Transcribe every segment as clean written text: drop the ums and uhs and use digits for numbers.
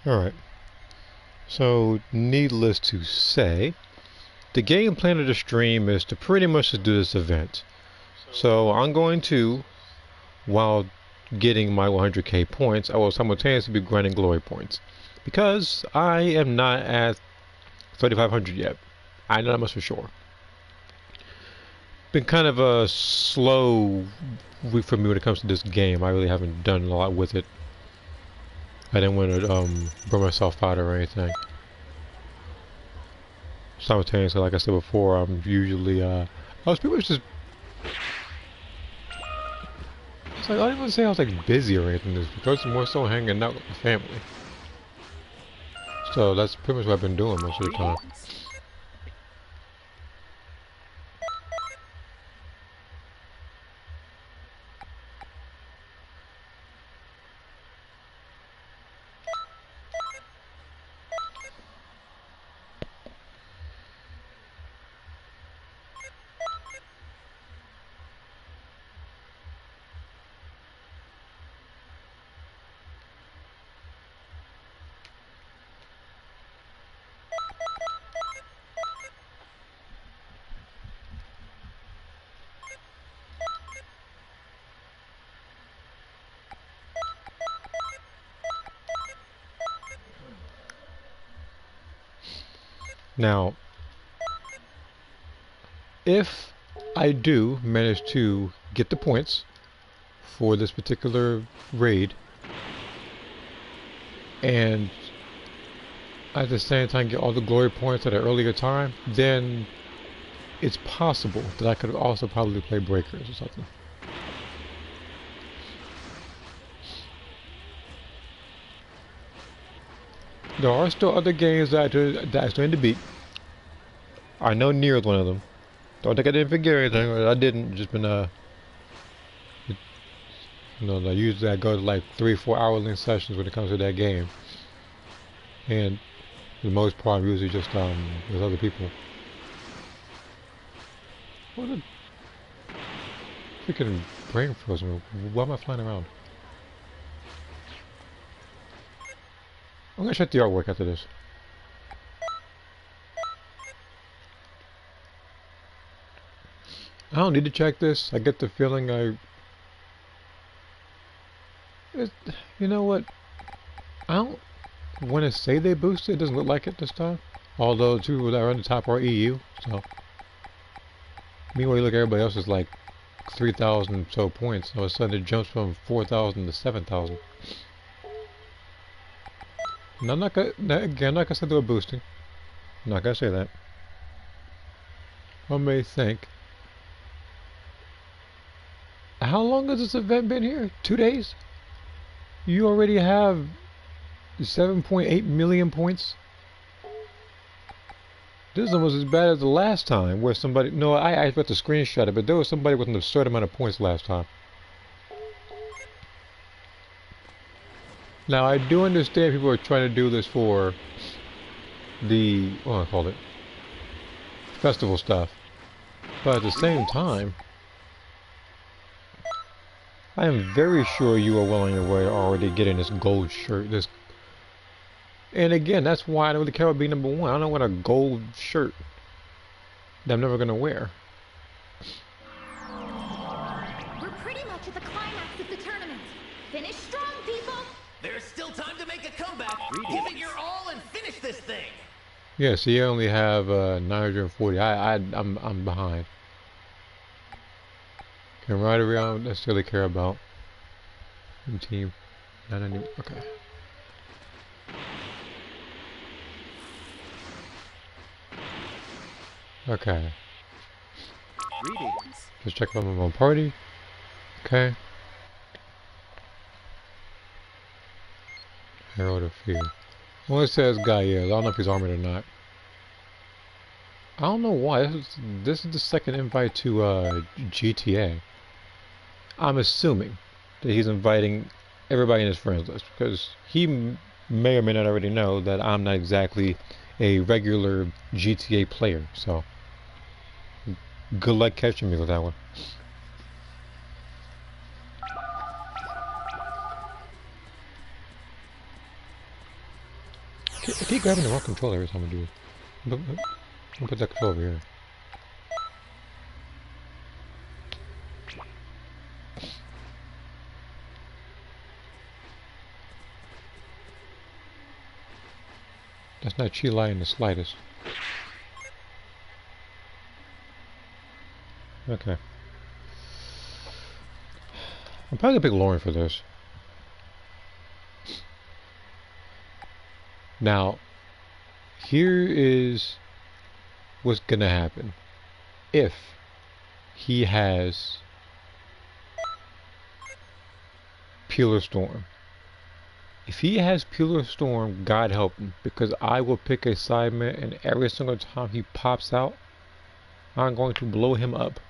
Alright, so needless to say, the game plan of the stream is to pretty much just do this event. So I'm going to, while getting my 100k points, I will simultaneously be grinding glory points. Because I am not at 3500 yet. I know that much for sure. Been kind of a slow week for me when it comes to this game. I really haven't done a lot with it. I didn't want to burn myself out or anything. Simultaneously, like I said before, I'm usually I was pretty much just. It's like I don't even say I was like busy or anything. It's because I'm more so hanging out with the family. So that's pretty much what I've been doing most of the time. Now, if I do manage to get the points for this particular raid, and at the same time get all the glory points at an earlier time, then it's possible that I could also probably play Breakers or something. There are still other games that I still need to beat. I know Nier is one of them. Don't think I didn't forget anything. I didn't. Just been usually I go to like 3-4 hour length sessions when it comes to that game, and for the most part I'm usually just with other people. What a freaking brain frozen! Why am I flying around? I'm gonna check the artwork after this. I don't need to check this. I get the feeling you know what? I don't want to say they boosted. It doesn't look like it this time. Although two people that are on the top are EU. So meanwhile, you look at everybody else is like 3,000 so points. All of a sudden it jumps from 4,000 to 7,000. And I'm not gonna say they were boosting. I'm not gonna say that. One may think. How long has this event been here? 2 days? You already have 7.8 million points? This is almost as bad as the last time where somebody... No, I forgot to screenshot it, but there was somebody with an absurd amount of points last time. Now, I do understand people are trying to do this for the... what do I call it? Festival stuff. But at the same time... I am very sure you are well on your way already getting this gold shirt. And again, that's why I don't really care about being number one. I don't want a gold shirt that I'm never going to wear. We're pretty much at the climax of the tournament. Finish strong, people! There's still time to make a comeback. Give it your all and finish this thing. Yeah, so you only have 940. I'm behind. Camaraderie, I don't necessarily care about. Team. Okay. Okay. Greetings. Just check out my own party. Okay. Herald of Fear. Well, it says guy, yeah. I don't know if he's armored or not. I don't know why. This is the second invite to GTA. I'm assuming that he's inviting everybody in his friends list because he may or may not already know that I'm not exactly a regular GTA player. So good luck catching me with that one. I keep grabbing the wrong controller every time I do it. I'll put that controller over here. That's not Chi-Lai in the slightest. Okay. I'm probably gonna pick Lauren for this. Now, here is what's gonna happen. If he has Peeler Storm. If he has Peeler Storm, God help him, because I will pick a sideman and every single time he pops out, I'm going to blow him up.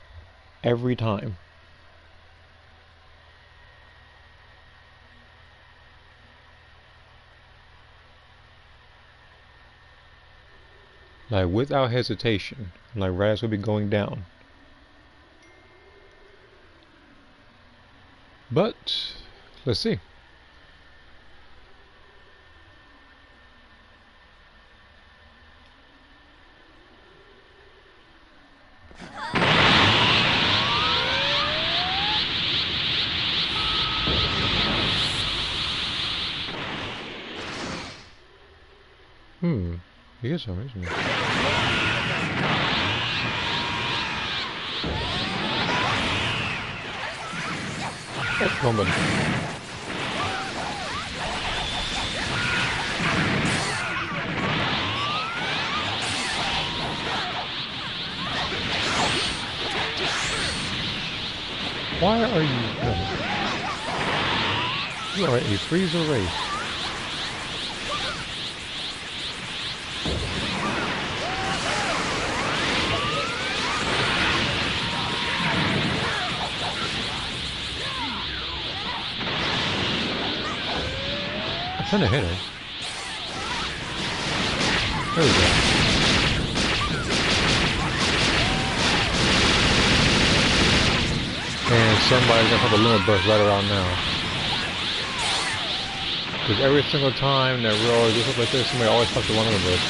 Every time. Like without hesitation. Like Raz will be going down. But let's see. He is some, isn't he? That's coming. Why are you... You are a freezer race. I'm trying to hit her. There we go. And somebody's gonna have a limit burst right around now. Because every single time that we always do stuff like this, somebody always fucks the one limit burst.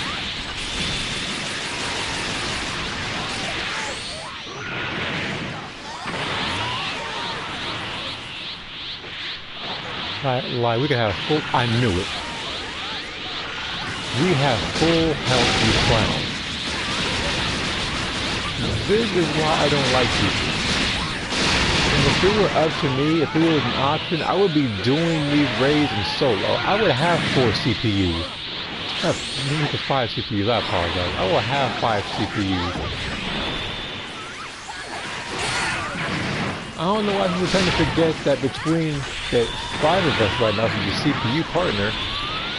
Like, we could have full... I knew it. We have full health, you clown. This is why I don't like people. And if it were up to me, if it was an option, I would be doing these raids in solo. I would have 4 CPUs. Maybe 5 CPUs, I apologize. I will have 5 CPUs. I don't know why people tend to forget that between the 5 of us right now, from the CPU partner,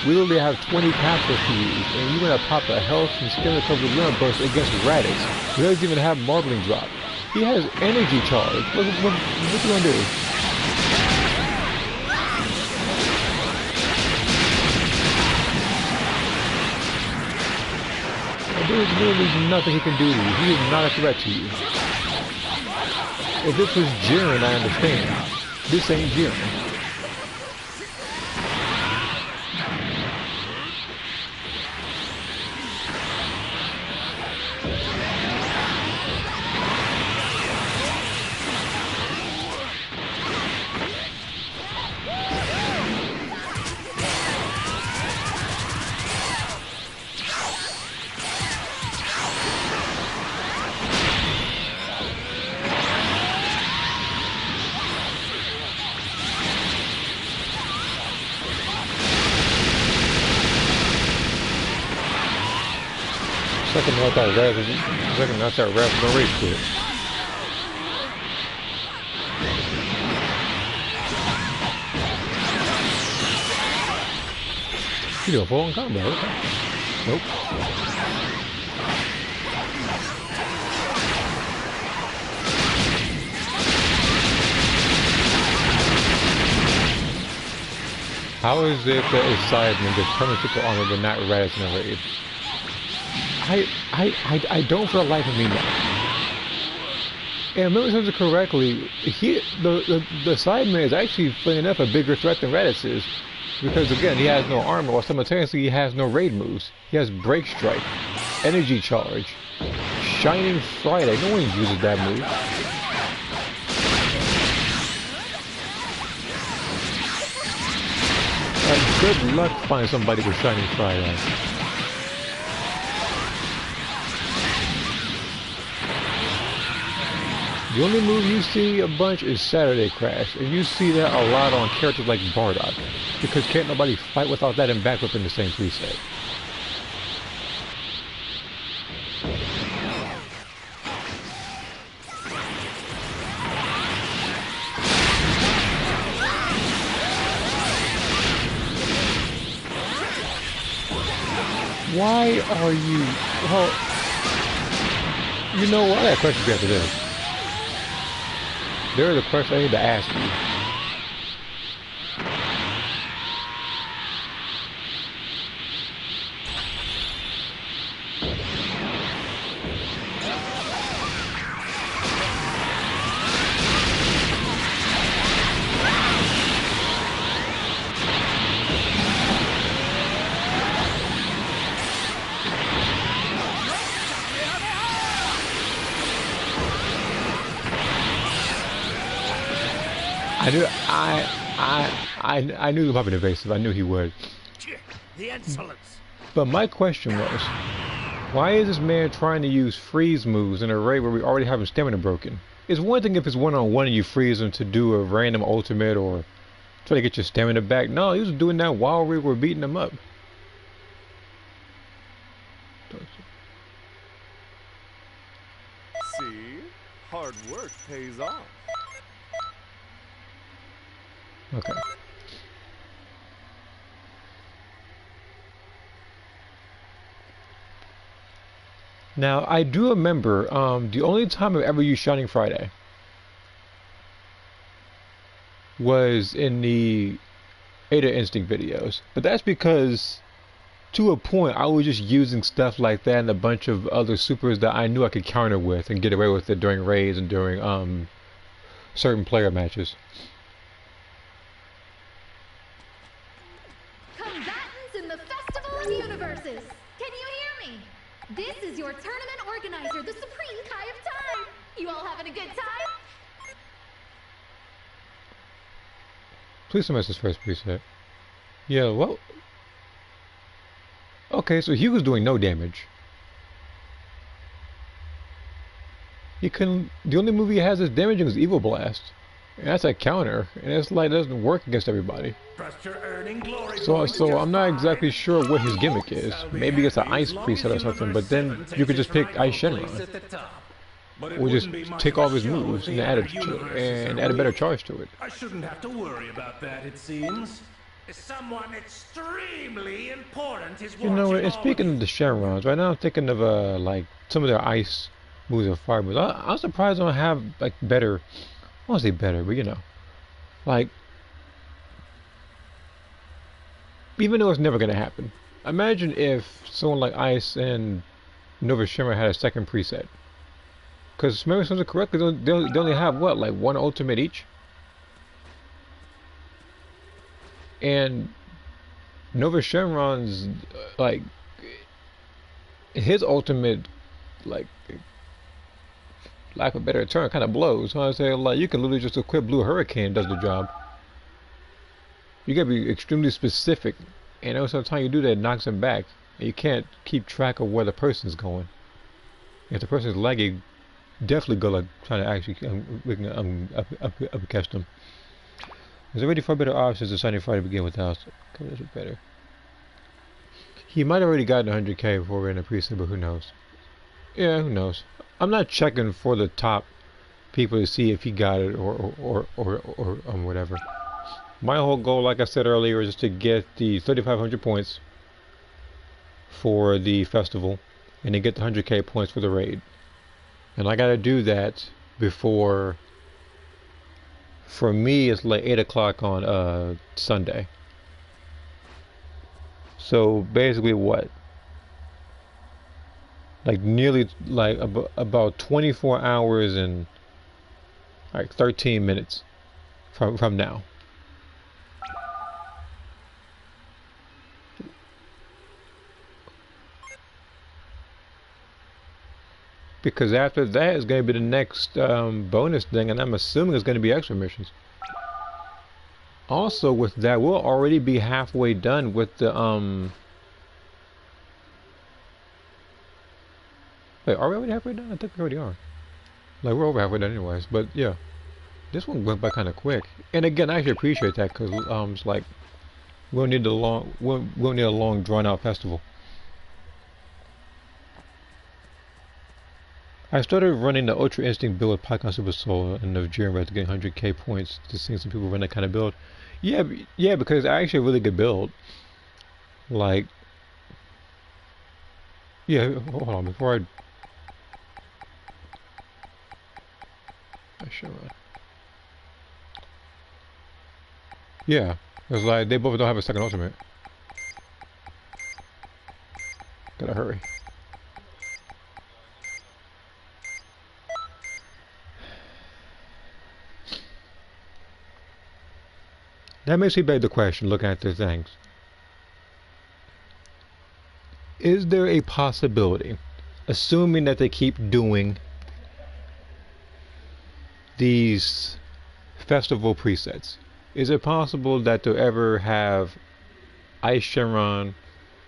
we literally have 20 capsules to use, and you're gonna pop a health and skin recovery limit burst against Radix. He doesn't even have marbling drop. He has energy charge. What you gonna do? There's literally nothing he can do to you. He is not a threat to you. If this was Jiren, I understand. This ain't Jiren. Second not that Raz is gonna race quit. You doing full on combat, okay. Nope. How is it that a sideman gets permanent armor but not Raz in a raid? I don't for the life of me know. And if I remember correctly, the Sideman is actually, funny enough, a bigger threat than Raditz is. Because again, he has no armor, while simultaneously he has no raid moves. He has Break Strike, Energy Charge, Shining Friday. No one uses that move. Like, good luck finding somebody with Shining Friday. The only move you see a bunch is Saturday Crash, and you see that a lot on characters like Bardock, because can't nobody fight without that and back up in the same preset. Why are you... Well, you know what? I got a question after this. There is a question I need to ask you. I knew he was probably evasive. I knew he would. The insolence. But my question was, why is this man trying to use freeze moves in a raid where we already have his stamina broken? It's one thing if it's one-on-one and you freeze him to do a random ultimate or try to get your stamina back. No, he was doing that while we were beating him up. See? Hard work pays off. Okay. Now, I do remember, the only time I've ever used Shining Friday was in the Ada Instinct videos. But that's because, to a point, I was just using stuff like that and a bunch of other supers that I knew I could counter with and get away with it during raids and during certain player matches. Combatants in the Festival of Universes! Can you hear me? This is your tournament organizer, the Supreme Kai of Time! You all having a good time? Please don't miss his first preset. Yeah, well... Okay, so he was doing no damage. He couldn't... The only move he has that's damaging is Evil Blast. And that's a counter, and it's like, it doesn't work against everybody. So I'm not exactly sure what his gimmick is. Maybe it's an ice preset or something, but then you could just pick Ice Shenron. Or just take all of his moves and add a better charge to it. I shouldn't have to worry about that, it seems. Someone extremely important is You know, and speaking of the Shenrons, right now I'm thinking of like some of their ice moves or fire moves. I'm surprised I don't have like better. I won't say better, but you know, like, even though it's never gonna happen. Imagine if someone like Ice and Nova Shimmer had a second preset. Because if memory serves it correctly, they only have what, like one ultimate each? And Nova Shenron's, like, his ultimate, like, lack of a better term, kind of blows. So I say, like, you can literally just equip Blue Hurricane, does the job. You gotta be extremely specific, and every time you do that, it knocks him back. And you can't keep track of where the person's going. If the person's lagging, definitely go like trying to actually upcast them. There's already far better options to Shining Friday to begin with. House. Okay, this is better. He might have already gotten 100k before we're in a preset, but who knows? Yeah, who knows? I'm not checking for the top people to see if he got it or whatever. My whole goal, like I said earlier, is to get the 3,500 points for the festival, and to get the 100k points for the raid. And I gotta do that before. For me, it's like 8 o'clock on Sunday. So basically, what? Like nearly like about 24 hours and like 13 minutes from now. Because after that is going to be the next bonus thing, and I'm assuming it's going to be extra missions. Also, with that, we'll already be halfway done with the Wait, are we already halfway done? I think we already are. Like, we're over halfway done anyways. But yeah, this one went by kind of quick. And again, I actually appreciate that because it's like we'll need a long drawn out festival. I started running the Ultra Instinct build with Python Super Soul and the Jiren Red to get 100k points. Just seeing some people run that kind of build. Yeah, because it's actually a really good build. Like, yeah, hold on, before I show run. Yeah, it's like they both don't have a second ultimate. Gotta hurry. That makes me beg the question, looking at the things. Is there a possibility, assuming that they keep doing these festival presets, is it possible that they'll ever have Ice Shenron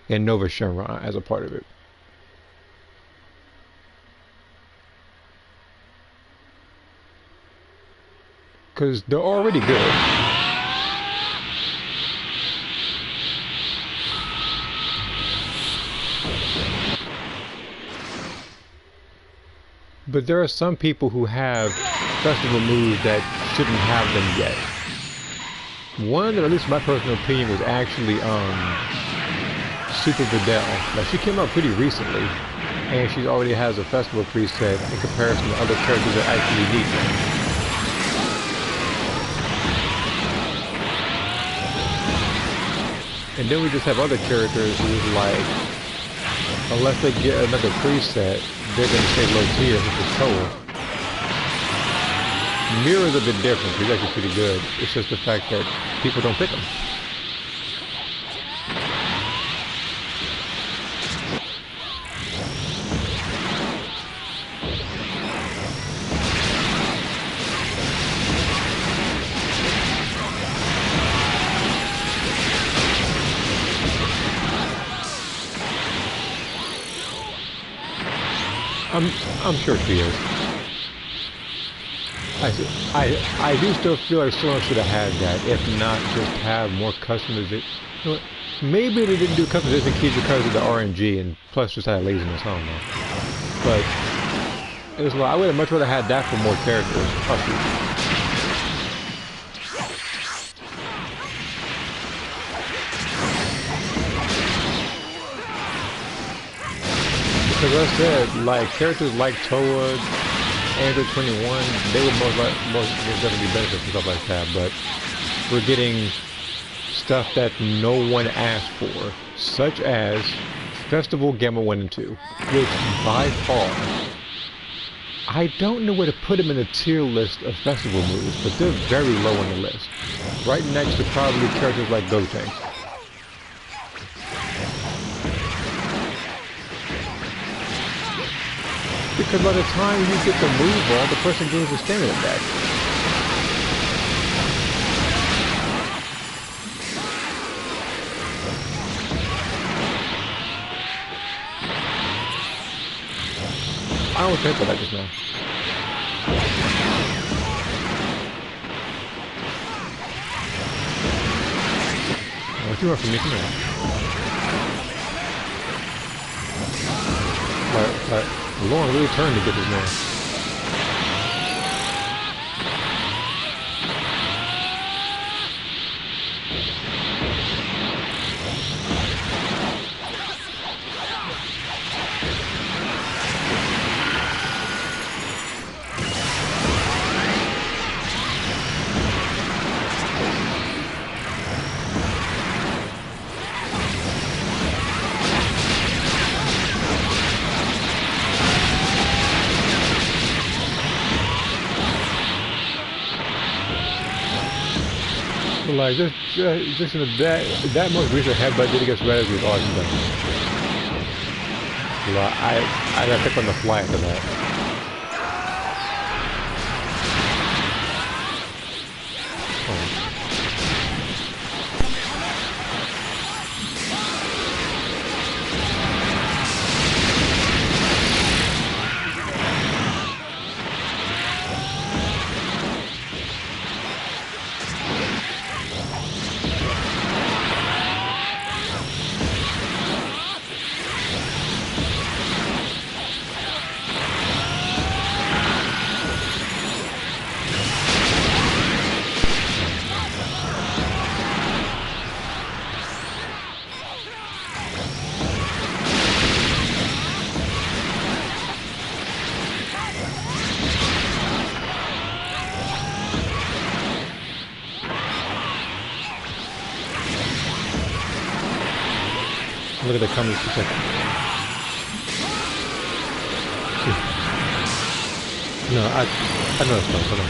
and Nova Shenron as a part of it? Because they're already good. But there are some people who have festival moves that shouldn't have them yet. One that, at least in my personal opinion, was actually Super Videl. Now, she came out pretty recently, and she already has a festival preset in comparison to other characters that actually need them. And then we just have other characters who's like, unless they get another preset, they're going to stay low tier, which is Toa. Mirror's a bit different. He's actually pretty good. It's just the fact that people don't pick him. I'm sure she is. I do still feel like someone should have had that. If not, just have more customization. You know what? Maybe they didn't do customization keys because of the RNG, and plus just had laziness. I don't know. But it was like, I would have much rather had that for more characters. Oh, shoot. Because I said, like, characters like Toa, Android 21, they would most definitely benefit from stuff like that, but we're getting stuff that no one asked for, such as Festival Gamma 1 and 2, which by far, I don't know where to put them in the tier list of festival moves, but they're very low on the list, right next to probably characters like Gotenks. Because by the time you get the move on, the person gains the stamina back. I don't think about that just now. What do you want from me? Come here. Lauren really turned to get this man. Like just in that most recent headbutt did against Red was awesome. Like, I got picked on the fly after that. Look at the comments. It's like, no, I know it's close. Hold on.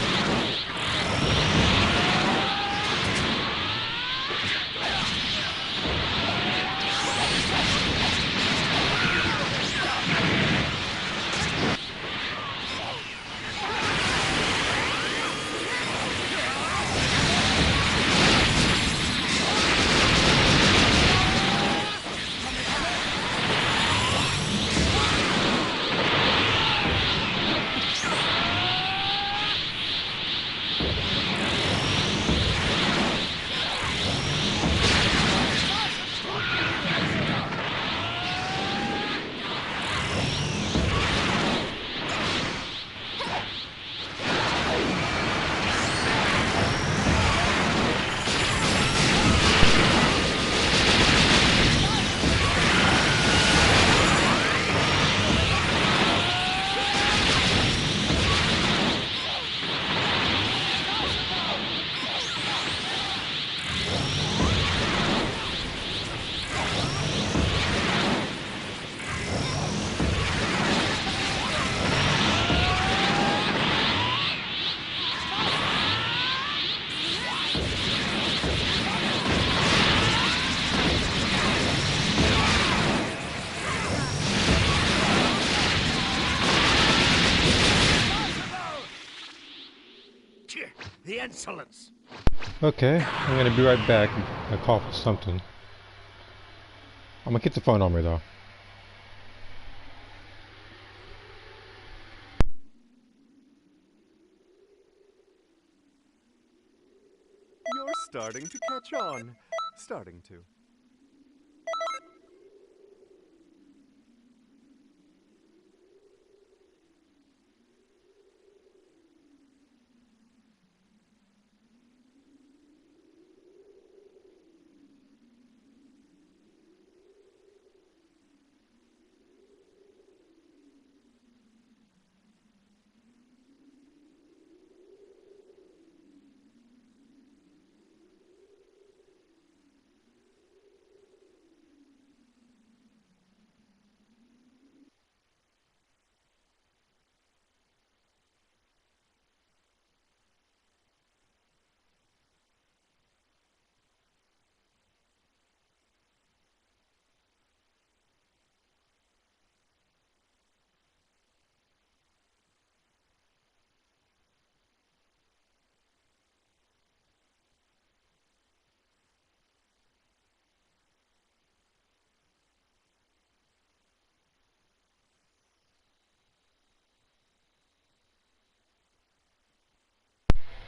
The insolence! Okay, I'm gonna be right back. I call for something. I'm gonna get the phone armor though. You're starting to catch on. Starting to.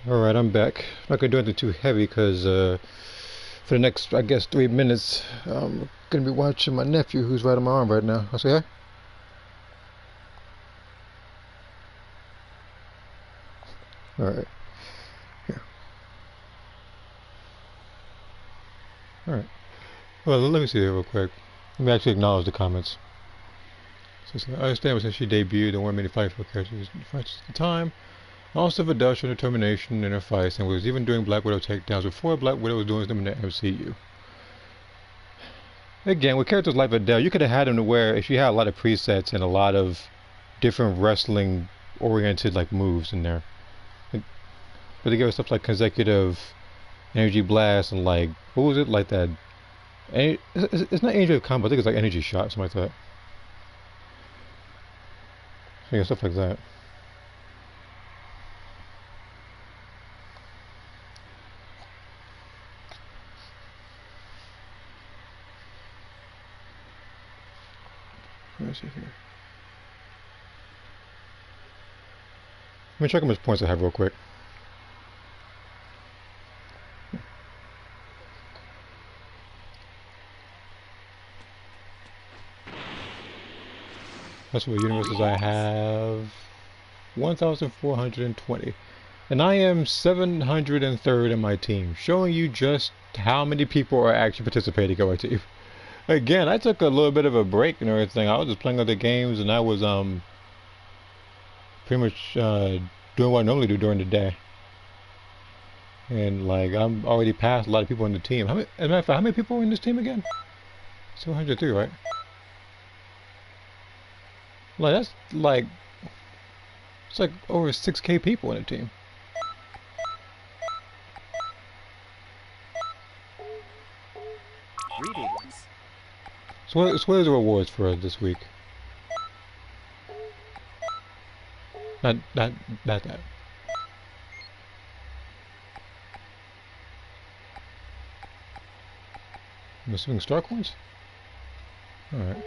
Alright, I'm back. I'm not gonna do anything too heavy because for the next, I guess, 3 minutes, I'm gonna be watching my nephew who's right on my arm right now. I'll say hi. Alright. Here. Alright. Well, let me see here real quick. Let me actually acknowledge the comments. So, I understand since she debuted, there weren't many fight for characters at the time. Also for Dutch and determination in her fights, and was even doing Black Widow takedowns before Black Widow was doing them in the MCU. Again, with characters like Adele, you could have had them to where if you had a lot of presets and a lot of different wrestling oriented like moves in there. But they gave us stuff like consecutive energy blast and like what was it like that? It's not energy combo. I think it's like energy shot, something like that. Yeah, stuff like that. Let me see here. Let me check how much points I have real quick. That's what universes I have. 1,420. And I am 703rd in my team, showing you just how many people are actually participating on my team. Again, I took a little bit of a break and everything. I was just playing other games, and I was pretty much doing what I normally do during the day. And like I'm already past a lot of people in the team. As a matter of fact, how many people are in this team again? 203, right? Like that's like it's like over 6K people in a team. Greetings. So what is the rewards for this week? Not that. I'm assuming star coins? Alright.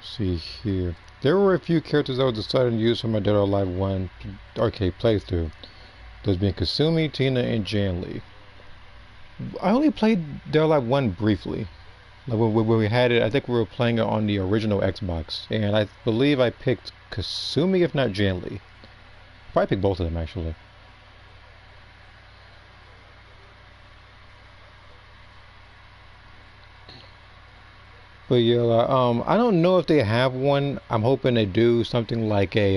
See here. There were a few characters I was decided to use for my Dead or Alive 1 arcade playthrough. Those being Kasumi, Tina, and Jan Lee. I only played Dead or Alive 1 briefly. Like when we had it, I think we were playing it on the original Xbox. And I believe I picked Kasumi, if not Jan Lee. Probably picked both of them, actually. But yeah, I don't know if they have one. I'm hoping they do something like a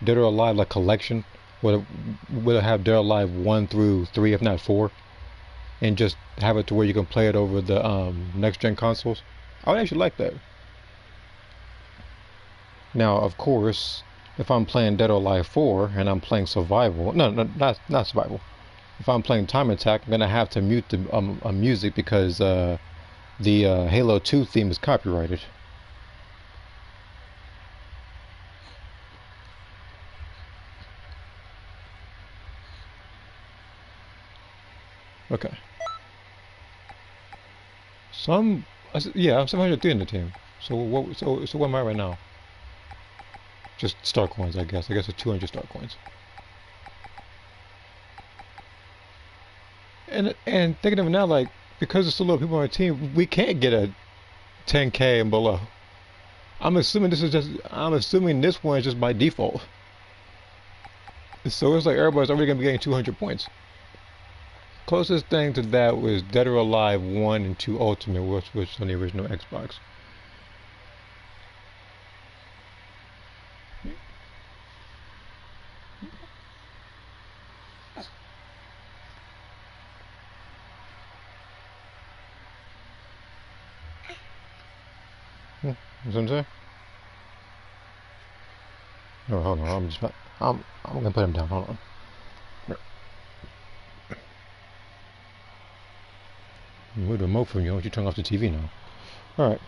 Dead or Alive like collection, where will have Dead or Alive 1 through 3, if not 4, and just have it to where you can play it over the next gen consoles. I would actually like that. Now, of course, if I'm playing Dead or Alive 4 and I'm playing survival, no, not survival. If I'm playing Time Attack, I'm gonna have to mute the music because the Halo 2 theme is copyrighted. Okay. Yeah, I'm 703 in the team. So what am I right now? Just star coins, I guess. I guess it's 200 star coins. And thinking of it now, like, because there's so little people on our team, we can't get a 10K and below. I'm assuming this one is just by default. So it's like everybody's already gonna be getting 200 points. Closest thing to that was Dead or Alive 1 and 2 Ultimate, which was on the original Xbox. What's I'm saying? No, hold on. I'm gonna put him down. Hold on. Move the remote from you. Why don't you turn off the TV now? All right.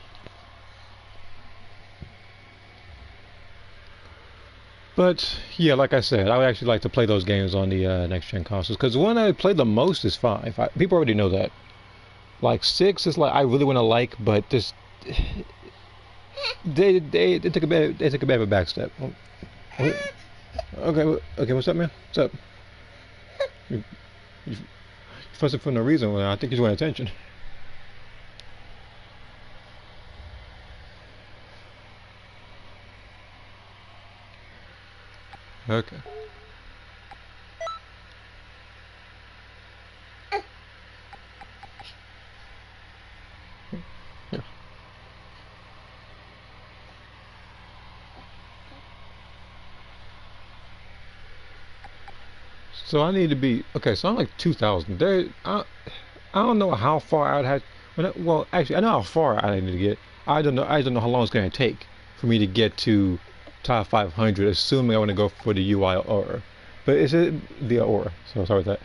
But yeah, like I said, I would actually like to play those games on the next gen consoles because the one I played the most is 5. People already know that. Like 6 is like I really want to like, but this they took a bit of a back step. Okay, what's up, man? What's up? You fussing for no reason. Well, I think you want attention. Okay. Yeah. So I need to be okay. So I'm like 2,000. I don't know how far I'd have. Well, actually, I know how far I need to get. I don't know. I don't know how long it's going to take for me to get to top 500. Assuming I want to go for the UI aura, but it's the aura. So sorry with that.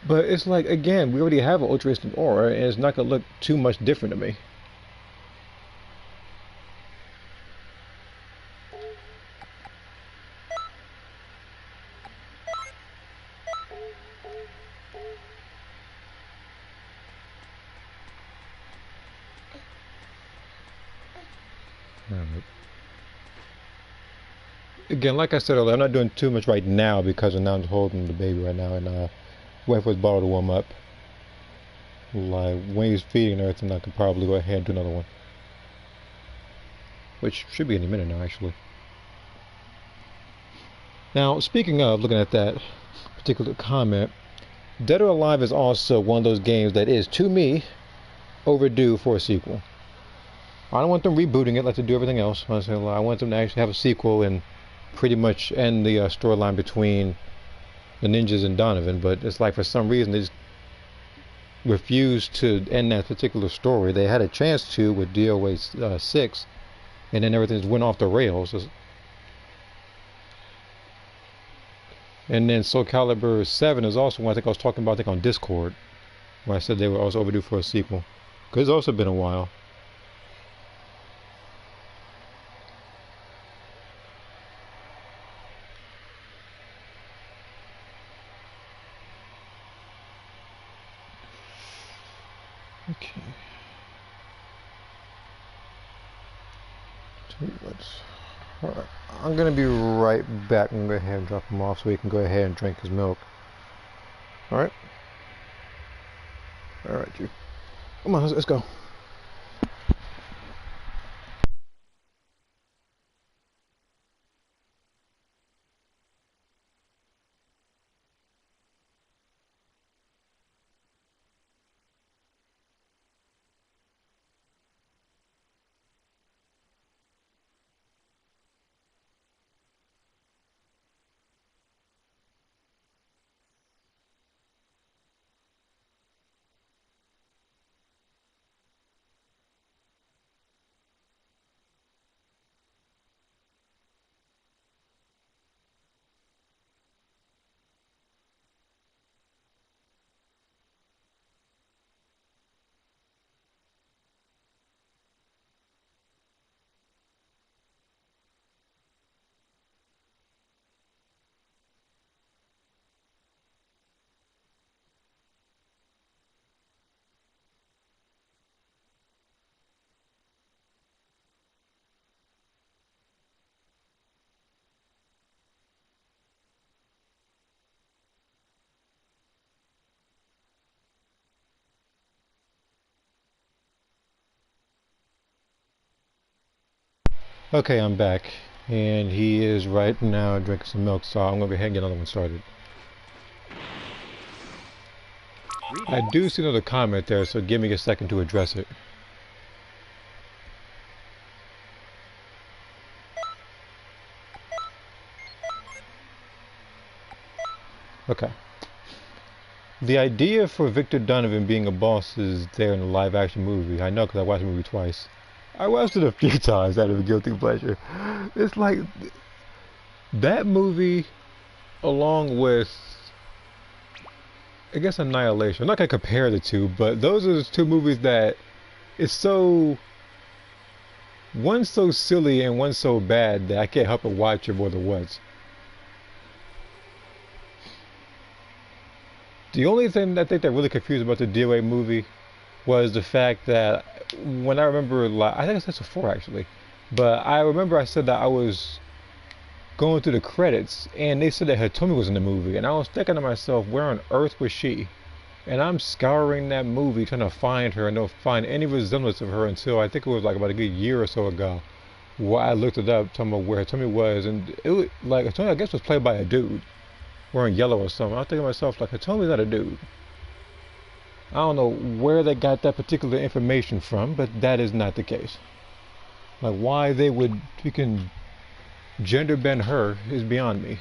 But it's like again, we already have an ultra instant aura, and it's not going to look too much different to me. Again, like I said earlier, I'm not doing too much right now because now I'm holding the baby right now and waiting for his bottle to warm up. Like when he's feeding and everything, I could probably go ahead and do another one, which should be any minute now, actually. Now, speaking of looking at that particular comment, Dead or Alive is also one of those games that is, to me, overdue for a sequel. I don't want them rebooting it like they do everything else. I want them to actually have a sequel and pretty much end the storyline between the ninjas and Donovan, but it's like for some reason they just refused to end that particular story. They had a chance to with DOA 6, and then everything just went off the rails. And then Soul Calibur 7 is also one I think I was talking about, I think on Discord, where I said they were also overdue for a sequel. Because it's also been a while. Okay. Alright, I'm gonna be right back. I'm gonna go ahead and drop him off so he can go ahead and drink his milk. Alright? Alright, you. Come on, let's go. Okay, I'm back. And he is right now drinking some milk, so I'm gonna go ahead and get another one started. I do see another comment there, so give me a second to address it. Okay. The idea for Victor Donovan being a boss is there in the live action movie. I know because I watched the movie twice. I watched it a few times out of a guilty pleasure. It's like that movie, along with, I guess, Annihilation. I'm not gonna compare the two, but those are the two movies that it's so, one's so silly and one's so bad that I can't help but watch it more than once. The only thing I think that really confused about the DOA movie was the fact that when I remember, like, I think it's 4 actually, but I remember I said that I was going through the credits and they said that Hitomi was in the movie, and I was thinking to myself, where on earth was she? And I'm scouring that movie trying to find her and don't find any resemblance of her until I think it was like about a good year or so ago, where I looked it up, talking about where Hitomi was, and it was like Hitomi I guess was played by a dude wearing yellow or something. I was thinking to myself, like, Hitomi's not a dude. I don't know where they got that particular information from, but that is not the case. Like, why they would freaking gender bend her is beyond me.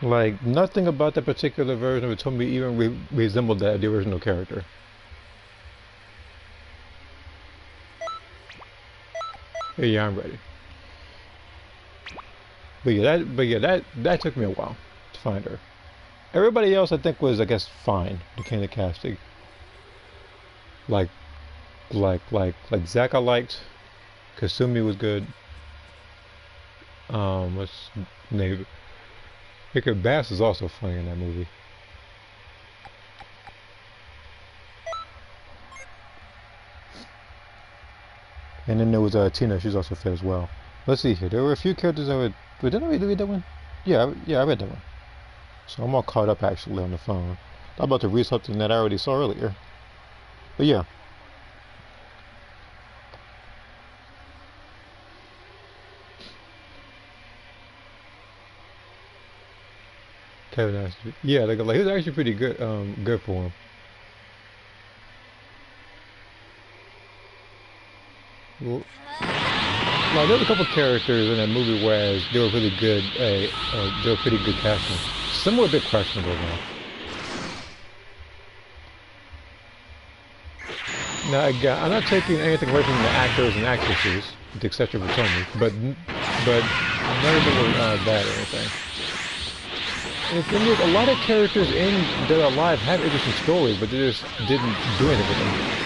Like, nothing about that particular version of Hitomi even resembled the original character. Yeah, I'm ready. But yeah, that took me a while to find her. Everybody else I think was, I guess, fine. The kind of casting. Like Zack I liked. Kasumi was good. What's name? Hicker Bass is also funny in that movie. And then there was Tina. She's also fit as well. Let's see here. There were a few characters that were. Did I read that one? Yeah, I read that one. So I'm all caught up actually on the phone. I'm about to read something that I already saw earlier. But yeah. Kevin Ashley. Yeah, like he was actually pretty good. Good for him. Well, Like there were a couple characters in that movie whereas they were really good, they were pretty good casting. Some were a bit questionable though. Now again, I'm not taking anything away from the actors and actresses, with the exception of Tony, but none of them were bad or anything. And the thing is, a lot of characters in Dead or Alive have interesting stories, but they just didn't do anything with them.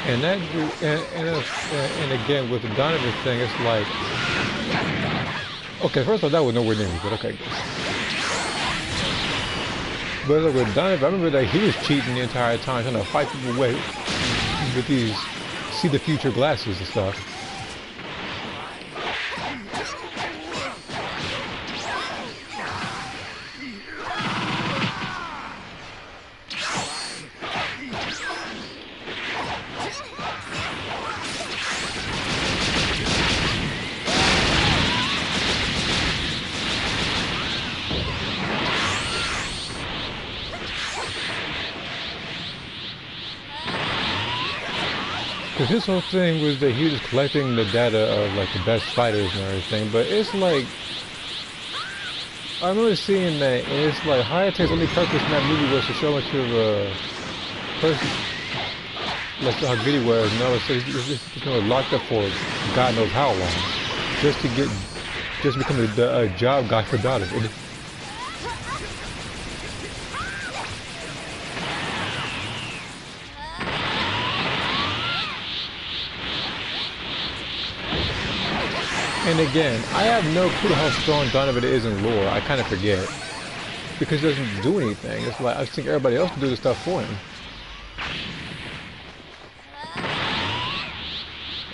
And that, and again with the Donovan thing, it's like, okay, first of all, that was nowhere near me, but okay. But like with Donovan, I remember that he was cheating the entire time, trying to fight people away with these see the future glasses and stuff. Because his whole thing was that he was collecting the data of like the best fighters and everything, but it's like, I remember seeing that, and it's like Hayate's only purpose in that movie was to show much of a person, like how good he was, and all of a sudden he's just locked up for God knows how long, just to become a job guy for Donovan. And again, I have no clue how strong Donovan is in lore. I kind of forget. Because he doesn't do anything. It's like, I think everybody else can do the stuff for him.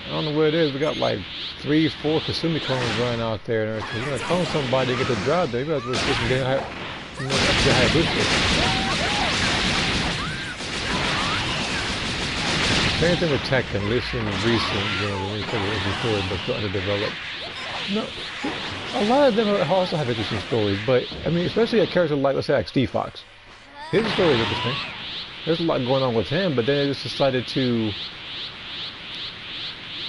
I don't know what it is. We got like 3, 4 Kasumi clones running out there and everything. You're going to clone somebody to get the job done. You got to get Same thing with Tekken. Listen, recent, you know, before, but still underdeveloped. No, a lot of them also have interesting stories, but I mean, especially a character like, let's say, like Steve Fox. His story is interesting. There's a lot going on with him, but then they just decided to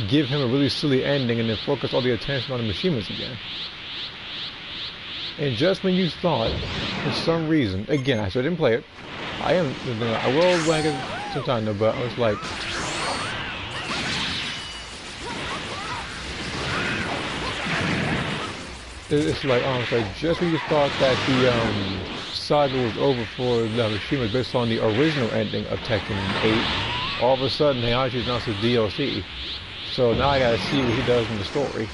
give him a really silly ending and then focus all the attention on the Mishimas again. And just when you thought, for some reason, again, I still didn't play it. I will like it sometime though, but I was like, it's like, honestly, just when you thought that the saga was over for the Mishima based on the original ending of Tekken 8, all of a sudden Heihachi's announced his DLC. So now I gotta see what he does in the story.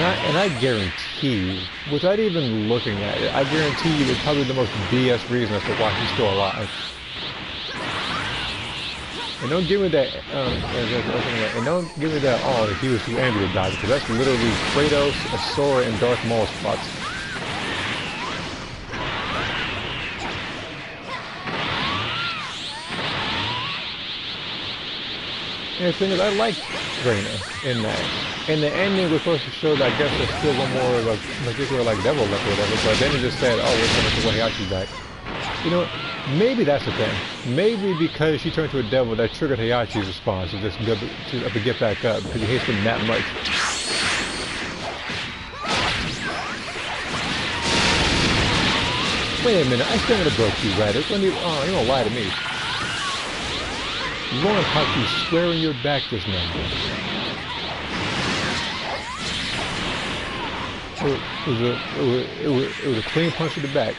And I guarantee you, without even looking at it, I guarantee you it's probably the most BS reason as to why he's still alive. And don't give me that, and don't give me that, oh, he was too angry to die, because that's literally Kratos, Sora, and Darth Maul's spots. And the thing is, I like Reina in that. And the ending was supposed to show that I guess there's still one more like particular like devil left or whatever, but then it just said, oh, we're coming to Heihachi's back. You know, maybe that's the thing. Maybe because she turned to a devil that triggered Heihachi's response to just to get back up because he hates him that much. Wait a minute, I still would have broke you, Raditz. You don't lie to me. Lauren caught you square in your back just now. It was a clean punch to the back.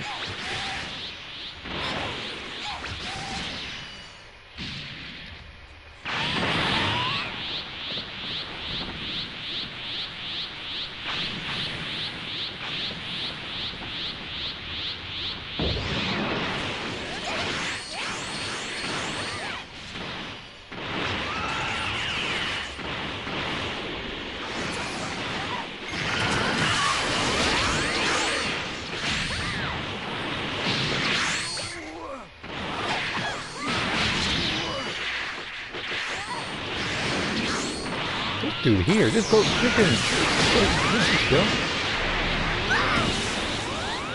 dude here. Just go freaking chill.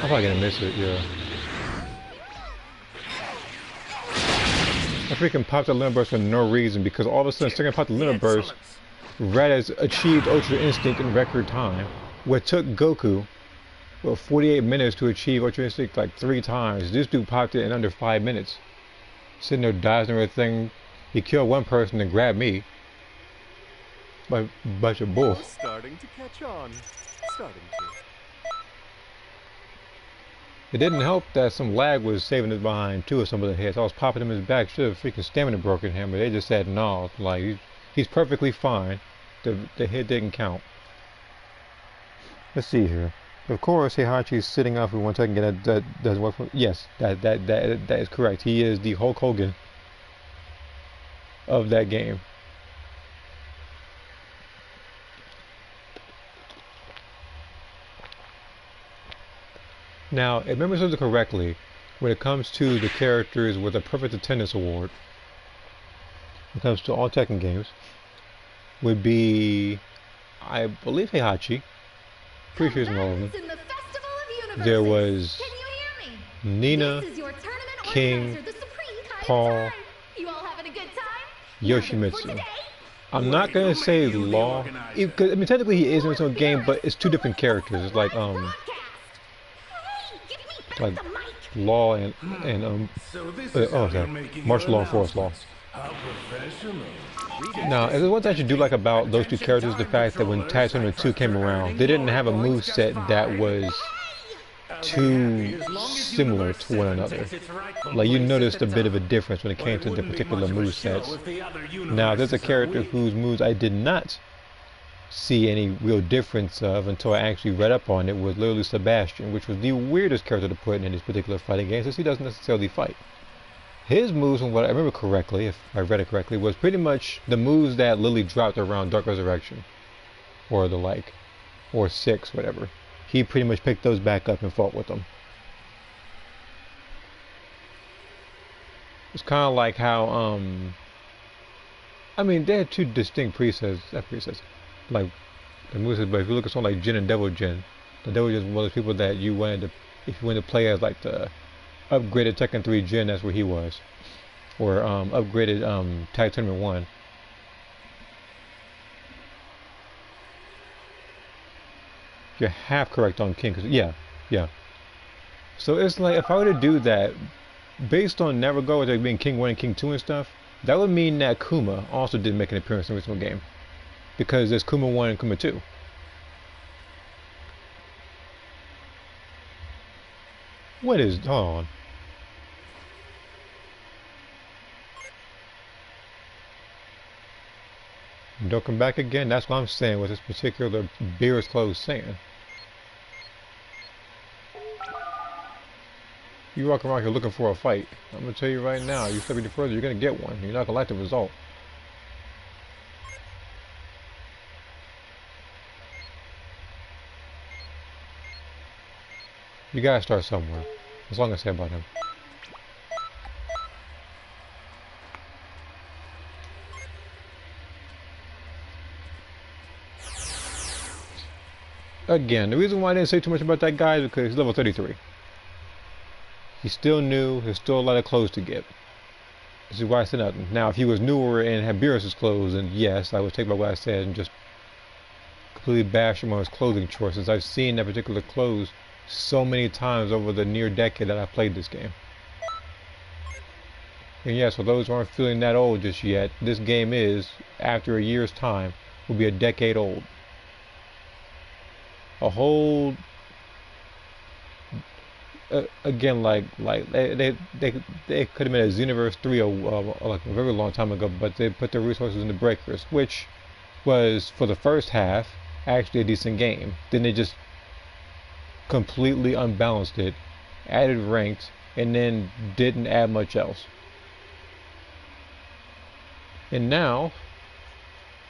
I'm probably gonna miss it, yeah. I freaking popped the limit burst for no reason because all of a sudden second I popped the limit burst, Raditz achieved Ultra Instinct in record time. What took Goku 48 minutes to achieve Ultra Instinct like 3 times. This dude popped it in under 5 minutes. Sitting there dodging everything. He killed one person and grabbed me. By a bunch of bull. Starting to catch on. Starting to. It didn't help that some lag was saving his behind too of some of the hits. I was popping him in his back. Should have freaking stamina broken him, but they just said no. Like he's perfectly fine. The hit didn't count. Let's see here. Of course, Heihachi's sitting up for 1 second. That doesn't work for. Yes, that is correct. He is the Hulk Hogan of that game. Now, if memory serves correctly, when it comes to the characters with a perfect attendance award, when it comes to all Tekken games, would be, I believe, Heihachi. Pretty sure he's in all of them. There was Nina, King, Paul, Yoshimitsu. I'm not gonna say Law, because I mean technically he is in his own game, but it's 2 different characters. It's like Law and Martial Law and Forest Law. Now, if there's one thing I should do like about those 2 characters, the fact that when Tag Tournament 2 came around, they didn't have a moveset that was too similar to one another. Like you noticed a bit of a difference when it came to the particular movesets. Now, there's a character whose moves I did not see any real difference of until I actually read up on it, was literally Sebastian, which was the weirdest character to put in these particular fighting games since he doesn't necessarily fight. His moves, from what I remember correctly, if I read it correctly, was pretty much the moves that Lily dropped around Dark Resurrection, or the like, or 6, whatever. He pretty much picked those back up and fought with them. It's kind of like how, I mean, they had 2 distinct presets, like the moves, but if you look at something like Jin and Devil Jin, the Devil Jin was one of those people that you wanted to, if you wanted to play as like the upgraded Tekken 3 Jin, that's where he was. Or upgraded Tag Tournament 1. You're half correct on King, cause yeah. So it's like if I were to do that, based on never go with there being King 1 and King 2 and stuff, that would mean that Kuma also didn't make an appearance in the original game. Because there's Kuma 1 and Kuma 2. What is, hold on. Don't come back again. That's what I'm saying with this particular beer's closed saying. You walk around here looking for a fight. I'm gonna tell you right now, you step any further, you're gonna get one. You're not gonna like the result. You gotta start somewhere. That's all I'm gonna say about him. Again, the reason why I didn't say too much about that guy is because he's level 33. He's still new, there's still a lot of clothes to get. This is why I said nothing. Now, if he was newer and had Beerus's clothes, then yes, I would take back what I said and just completely bash him on his clothing choices. I've seen that particular clothes so many times over the near decade that I've played this game. And yes, for those who aren't feeling that old just yet, this game is, after a year's time, will be a decade old. A whole again, like they could have made a Xenoverse 3 like a very long time ago, but they put their resources into Breakers, which was for the first half actually a decent game. Then they just completely unbalanced it, added ranked, and then didn't add much else. And now,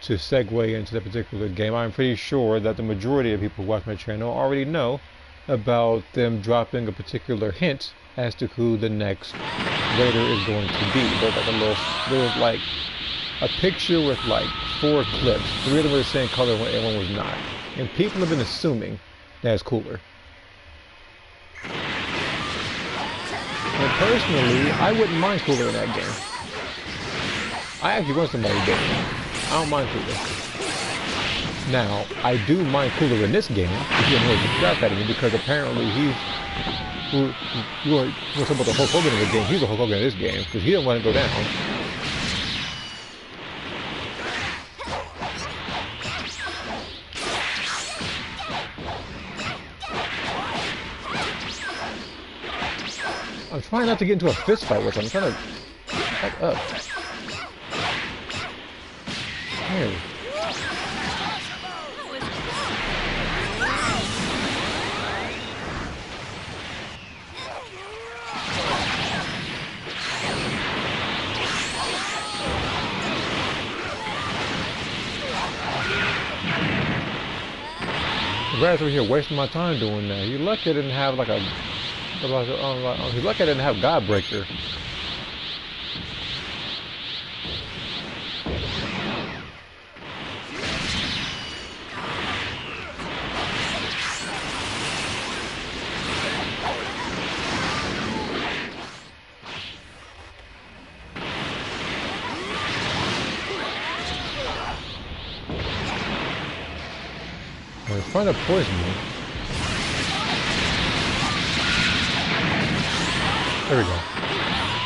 to segue into that particular game, I'm pretty sure that the majority of people who watch my channel already know about them dropping a particular hint as to who the next raider is going to be. There's like a little like a picture with like 4 clips. 3 of them were the same color and one was not. And people have been assuming that it's cooler. And personally, I wouldn't mind cooler in that game. I actually want somebody doing it. I don't mind cooler. Now, I do mind cooler in this game, if you know the crap out of me, because apparently he's... You were talking about the Hulk Hogan in the game, he's the Hulk Hogan in this game, because he didn't want to go down. I'm trying not to get into a fist fight with him. I'm trying to back up. Hey. The guy's over here wasting my time doing that. You're lucky I didn't have like a... He's lucky I didn't have Godbreaker. They're trying to poison me. There we go.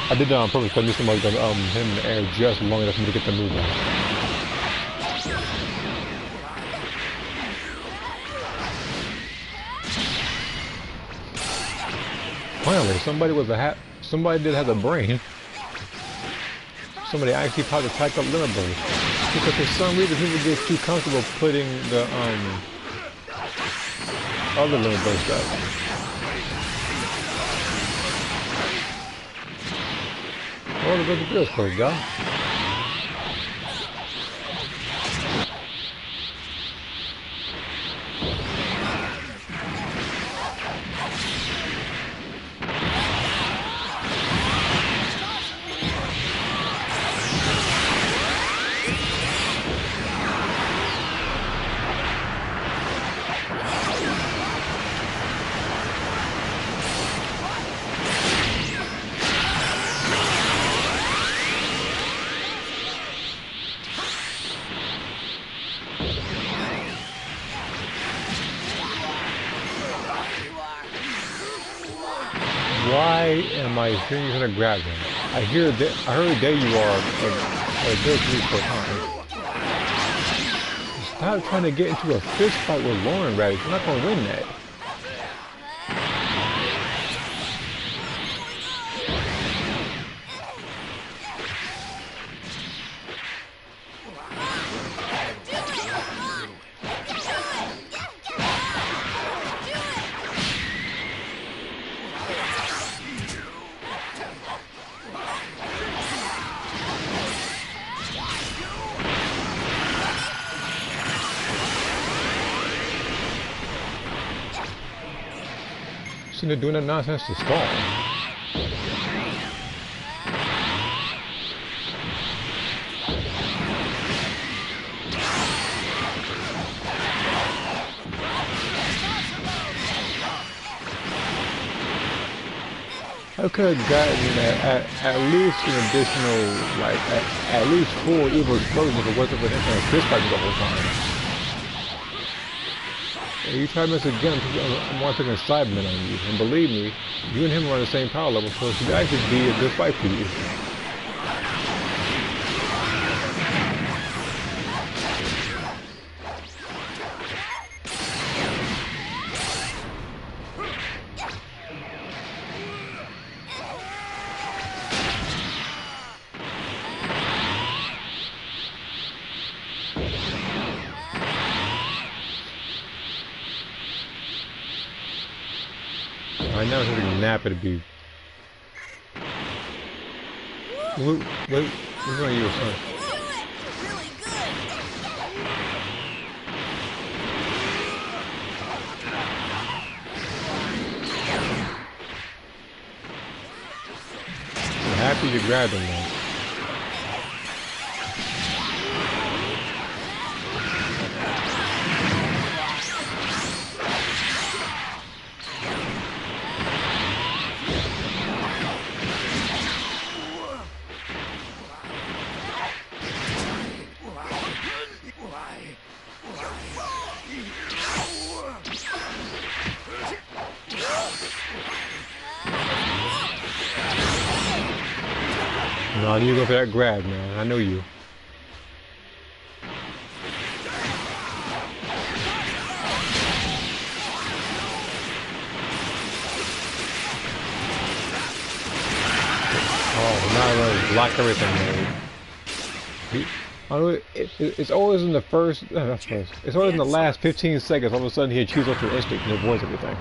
I did that on purpose because I knew somebody was going to hit him in the air just long enough for me to get the move out. Finally, somebody did have a brain. Somebody actually probably typed up limit burst. Because for some reason people get too comfortable putting the other limit burst up. Oh, the girl's close, guy. Why am I hearing you trying to grab him? I heard there you are a good 3-4 times. Stop trying to get into a fist fight with Lauren Radish. You're not going to win that. They're doing that nonsense to stall. I could have gotten at least an additional, like, at least 4 evil explosions if it wasn't for him trying to fist fight the whole time. You try to miss again, I'm want to take a Cyberman on you. And believe me, you and him are on the same power level, so it should actually be a good fight for you. Right now, it's like a nap. It'd be. Which one are you, son? I'm happy you grabbed him, though. No, you go for that grab, man. I know you. Oh, now I block everything, man. It's always in the first, not first. It's always in the last 15 seconds. All of a sudden, he achieves ultra instinct and avoids everything.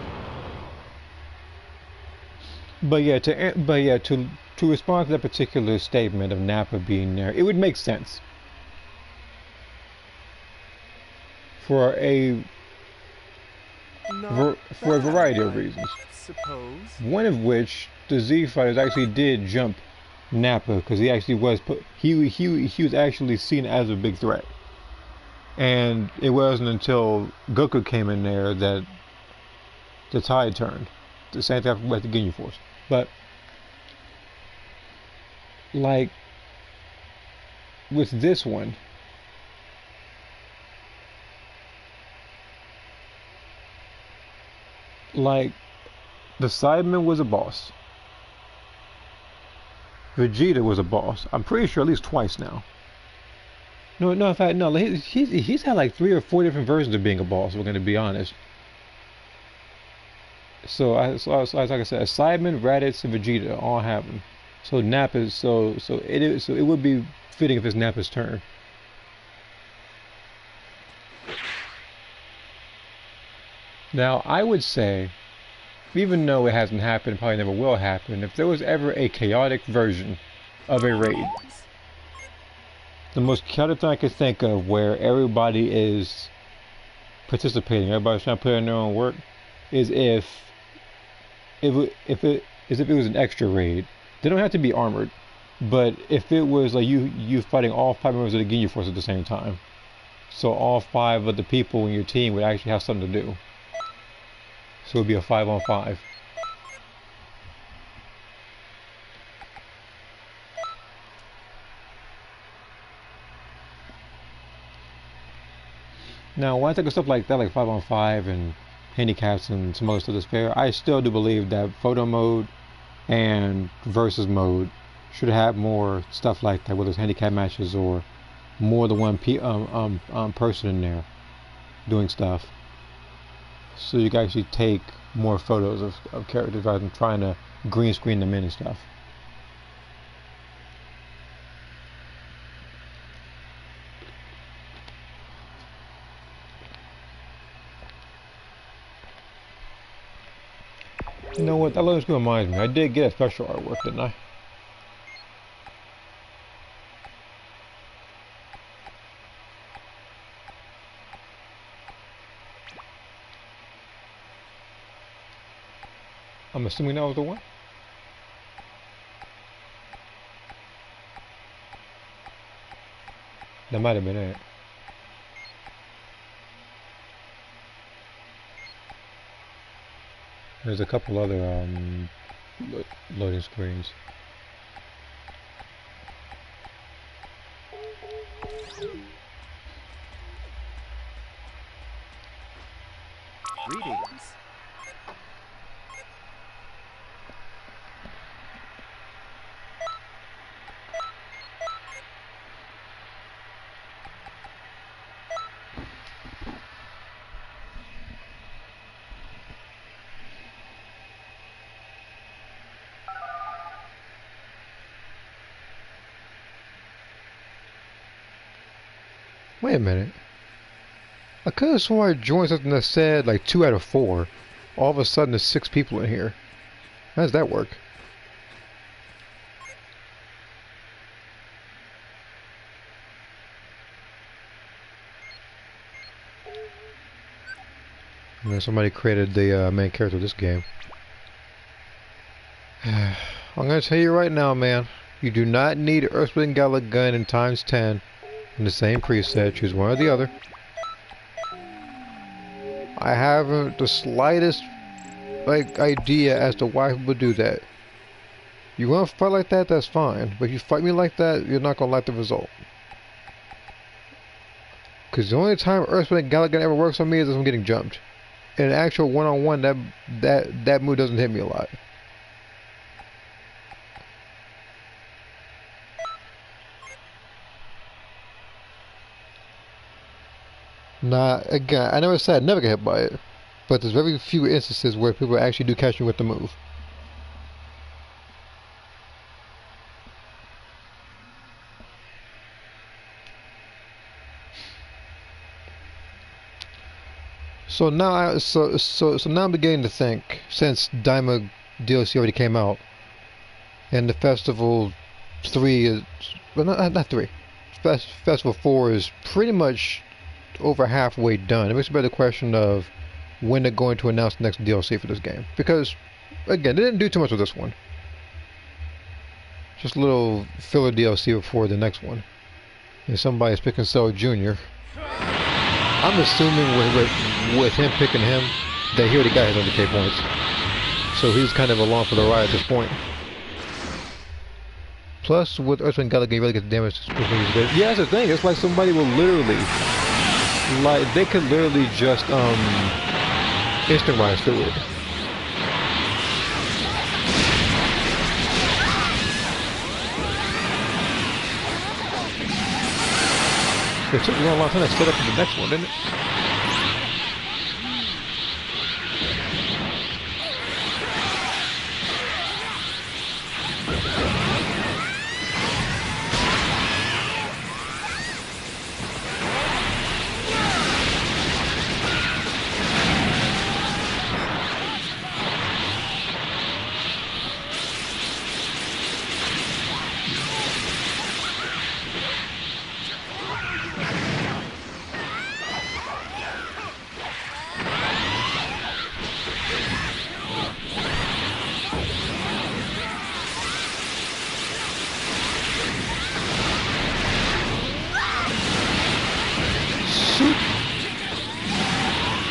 But yeah, to respond to that particular statement of Nappa being there, it would make sense for a variety of reasons. Suppose. One of which the Z fighters actually did jump Nappa because he actually was he was actually seen as a big threat, and it wasn't until Goku came in there that the tide turned. The same thing with the Ginyu Force, but like with this one, like the Cyberman was a boss. Vegeta was a boss. I'm pretty sure at least twice now. No, in fact, no. He's had like 3 or 4 different versions of being a boss. We're gonna be honest. So like I said, Cyberman, Raditz, and Vegeta all have them. So Nappa's so it would be fitting if it's Nappa's turn. Now I would say, even though it hasn't happened, probably never will happen, if there was ever a chaotic version of a raid, the most chaotic thing I could think of where everybody is participating, everybody's trying to put in their own work, is if it was an extra raid. They don't have to be armored, but if it was like you fighting all 5 members of the Ginyu Force at the same time, so all 5 of the people in your team would actually have something to do. So it would be a 5-on-5. Now, when I think of stuff like that, like 5-on-5 and handicaps and some other stuff that's fair, I still do believe that photo mode and versus mode should have more stuff like that, whether it's handicap matches or more than one person in there doing stuff. So you can actually take more photos of characters rather than trying to green screen them in and stuff. You know what, that always reminds me, I did get a special artwork, didn't I? I'm assuming that was the one. That might have been it. There's a couple other loading screens. Greetings. Wait a minute. I could have sworn I joined something that said like 2 out of 4. All of a sudden there's 6 people in here. How does that work? And then somebody created the main character of this game. I'm gonna tell you right now, man. You do not need Earthsplit Gala gun in ×10 in the same preset. Choose one or the other. I haven't the slightest idea as to why people do that. You want to fight like that, that's fine. But if you fight me like that, you're not gonna like the result. Because the only time Earthsplit Gala gun ever works on me is if I'm getting jumped. In an actual one-on-one, that move doesn't hit me a lot. Now, again, I never said I'd never get hit by it, but there's very few instances where people actually do catch me with the move. So now, so now I'm beginning to think, since Daima DLC already came out, and the Festival 3 is, well, not 3, Festival 4 is pretty much over halfway done. It makes a better question of when they're going to announce the next DLC for this game. Because, again, they didn't do too much with this one. Just a little filler DLC before the next one. And somebody's picking Cell Jr. I'm assuming with him picking him, that he already got his 100k points. So he's kind of along for the ride at this point. Plus, with Earthwind Gallagher, you really get the damage. Yeah, that's the thing. It's like somebody will literally, like, they could literally just, instant rise through it. It took me a long time to set up for the next one, didn't it?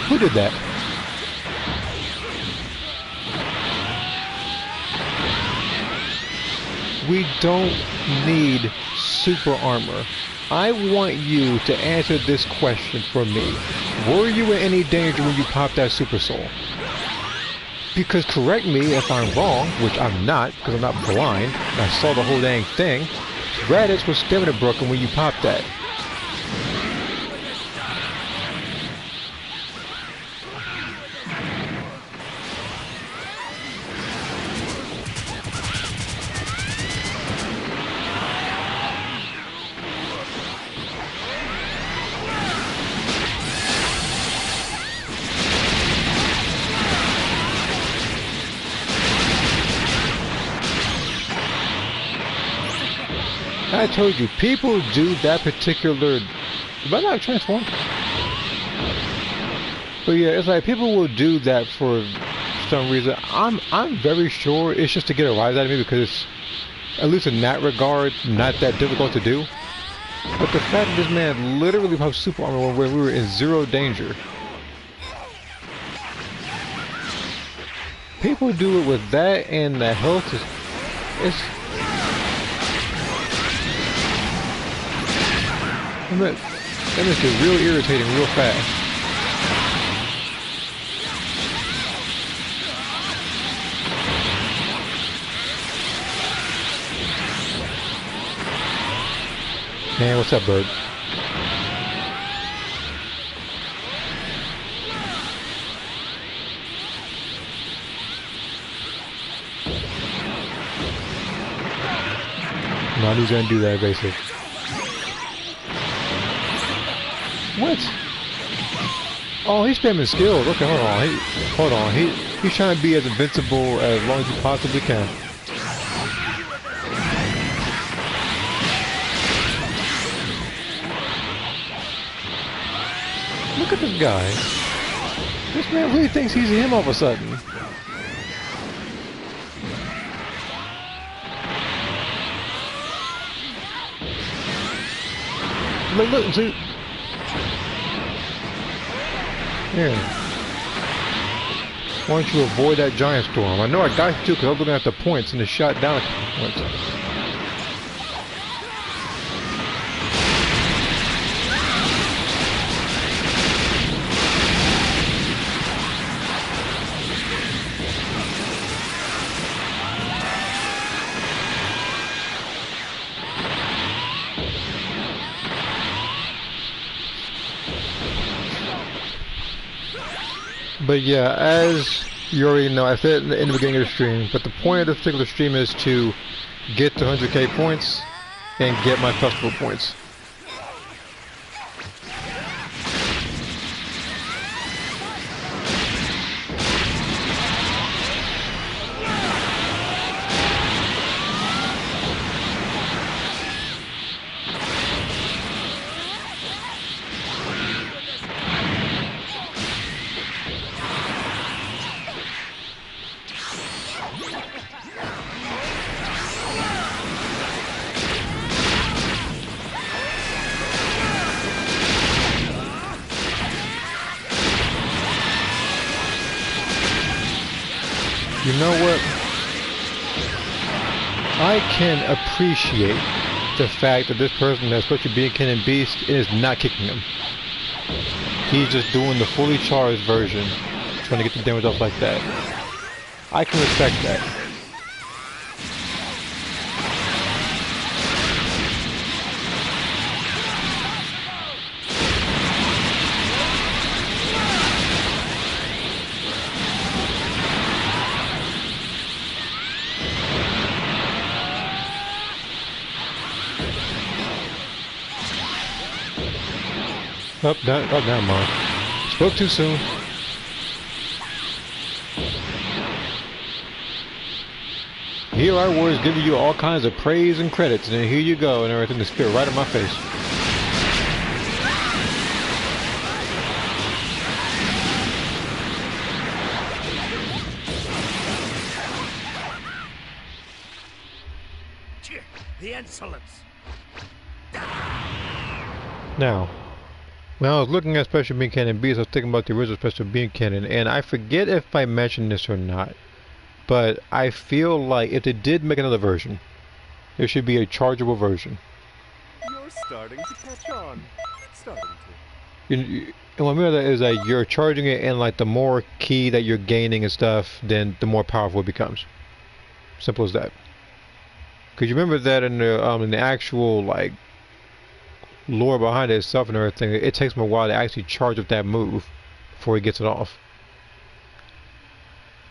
Who did that? We don't need super armor. I want you to answer this question for me. Were you in any danger when you popped that super soul? Because correct me if I'm wrong, which I'm not, because I'm not blind, and I saw the whole dang thing. Raditz was stamina broken when you popped that. I told you, people do that particular... Am I not transformed? But yeah, it's like people will do that for some reason. I'm very sure it's just to get a rise out of me because it's, at least in that regard, not that difficult to do. But the fact that this man literally popped super armor where we were in zero danger. People do it with that and the health is... That makes it real irritating real fast. Man, what's up, bird? No, he's gonna do that basic. What? Oh, he's spamming skills. Okay, hold on. He's trying to be as invincible as long as he possibly can. Look at this guy. This man really thinks he's him all of a sudden. Look, see. Here. Why don't you avoid that giant storm? I know I got you too because I was looking at the points and it shot down a couple points. But yeah, as you already know, I said in the beginning of the stream, but the point of this particular stream is to get to 100k points and get my festival points. You know what? I can appreciate the fact that this person that's supposed to be a King and Beast is not kicking him. He's just doing the fully charged version, trying to get the damage off like that. I can respect that. Oh, never mind. Spoke too soon. Here I was giving you all kinds of praise and credits, and then here you go, and everything just spit right in my face. The insolence. Now, when I was looking at Special Beam Cannon Beast, I was thinking about the original Special Beam Cannon, and I forget if I mentioned this or not, but I feel like if they did make another version, there should be a chargeable version. You're starting to catch on. Starting to. And what I mean by that is that you're charging it, and like the more key that you're gaining and stuff, then the more powerful it becomes. Simple as that. Because you remember that in the actual like lore behind it itself and everything, it takes him a while to actually charge up that move before he gets it off.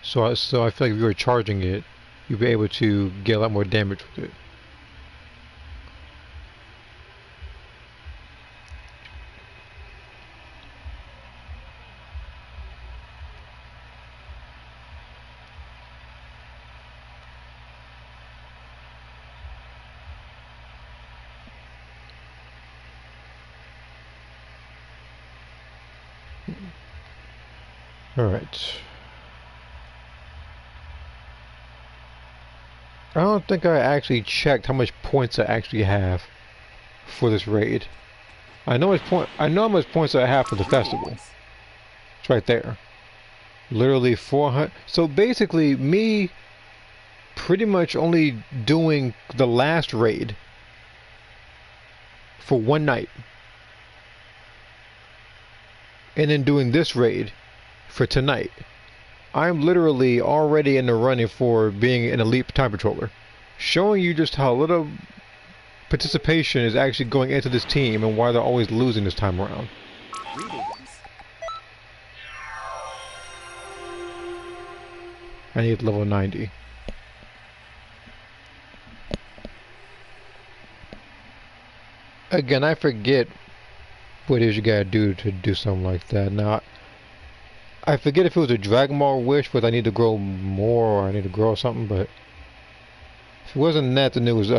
So I feel like if you were charging it, you'd be able to get a lot more damage with it. Alright. I don't think I actually checked how much points I actually have for this raid. I know how much points I have for the festival. It's right there. Literally 400. So basically me pretty much only doing the last raid for one night. And then doing this raid for tonight. I'm literally already in the running for being an elite time patroller, showing you just how little participation is actually going into this team and why they're always losing this time around. I need level 90. Again, I forget what it is you gotta do to do something like that. Now, I forget if it was a Dragon Ball wish, but I need to grow more, or I need to grow something, but if it wasn't that, then it was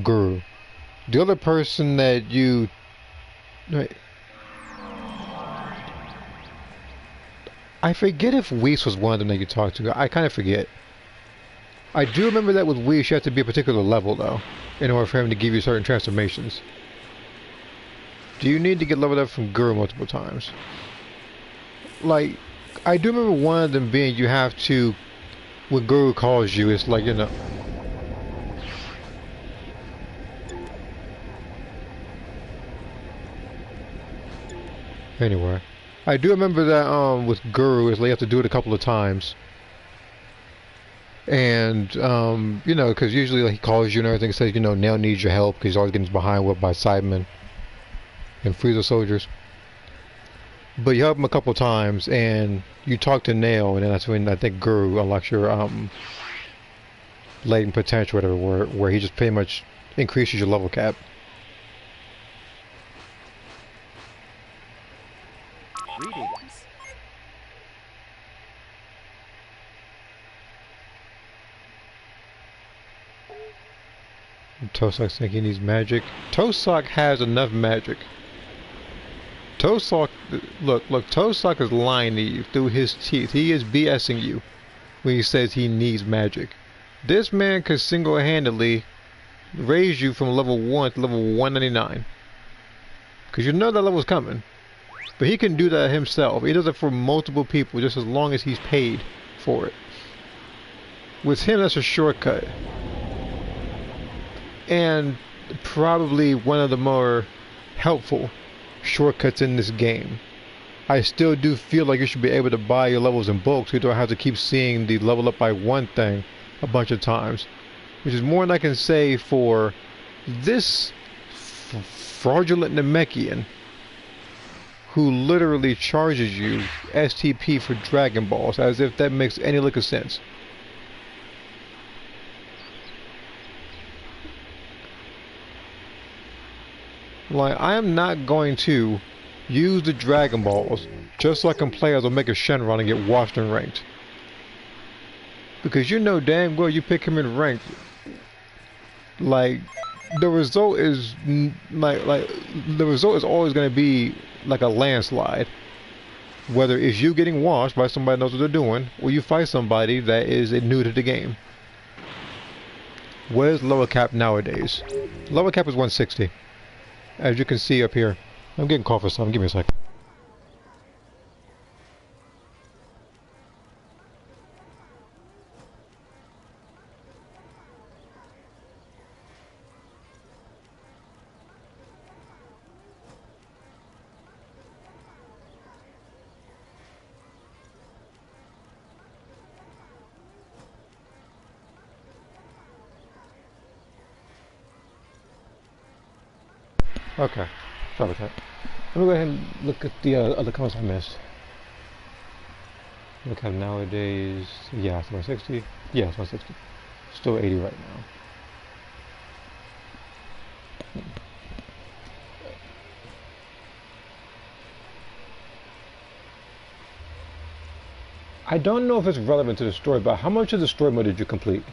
Guru. The other person that you... Wait. I forget if Whis was one of them that you talked to. I kind of forget. I do remember that with Whis, you have to be a particular level, though, in order for him to give you certain transformations. Do you need to get leveled up from Guru multiple times? Like, I do remember one of them being you have to, when Guru calls you, it's like, you know. Anyway, I do remember that with Guru, is like you have to do it a couple of times. And, you know, because usually like, he calls you and everything, says, you know, Nail needs your help, because he's always getting behind whipped by Sidemen and Frieza soldiers. But you help him a couple times, and you talk to Nail, and then that's when I think Guru unlocks your latent potential, whatever, where he just pretty much increases your level cap. Greetings. Tosock's thinking he needs magic. Tosock has enough magic. Tosock, look, Tosock is lying to you through his teeth. He is BSing you when he says he needs magic. This man could single-handedly raise you from level 1 to level 199. Because you know that level's coming. But he can do that himself. He does it for multiple people just as long as he's paid for it. With him, that's a shortcut. And probably one of the more helpful shortcuts in this game. I still do feel like you should be able to buy your levels in bulk so you don't have to keep seeing the level up by one thing a bunch of times. Which is more than I can say for this fraudulent Namekian who literally charges you STP for Dragon Balls, as if that makes any lick of sense. Like, I am not going to use the Dragon Balls just so I can play as Omega Shenron and get washed and ranked. Because you know damn well you pick him in ranked, like, the result is the result is always going to be like a landslide. Whether it's you getting washed by somebody who knows what they're doing, or you fight somebody that is new to the game. What is lower cap nowadays? Lower cap is 160. As you can see up here. I'm getting called for something. Give me a sec. Okay, sorry about that. Let me go ahead and look at the other comments I missed. Look at nowadays. Yeah, it's 160. Yeah, it's 160. Still 80 right now. I don't know if it's relevant to the story, but how much of the story mode did you complete?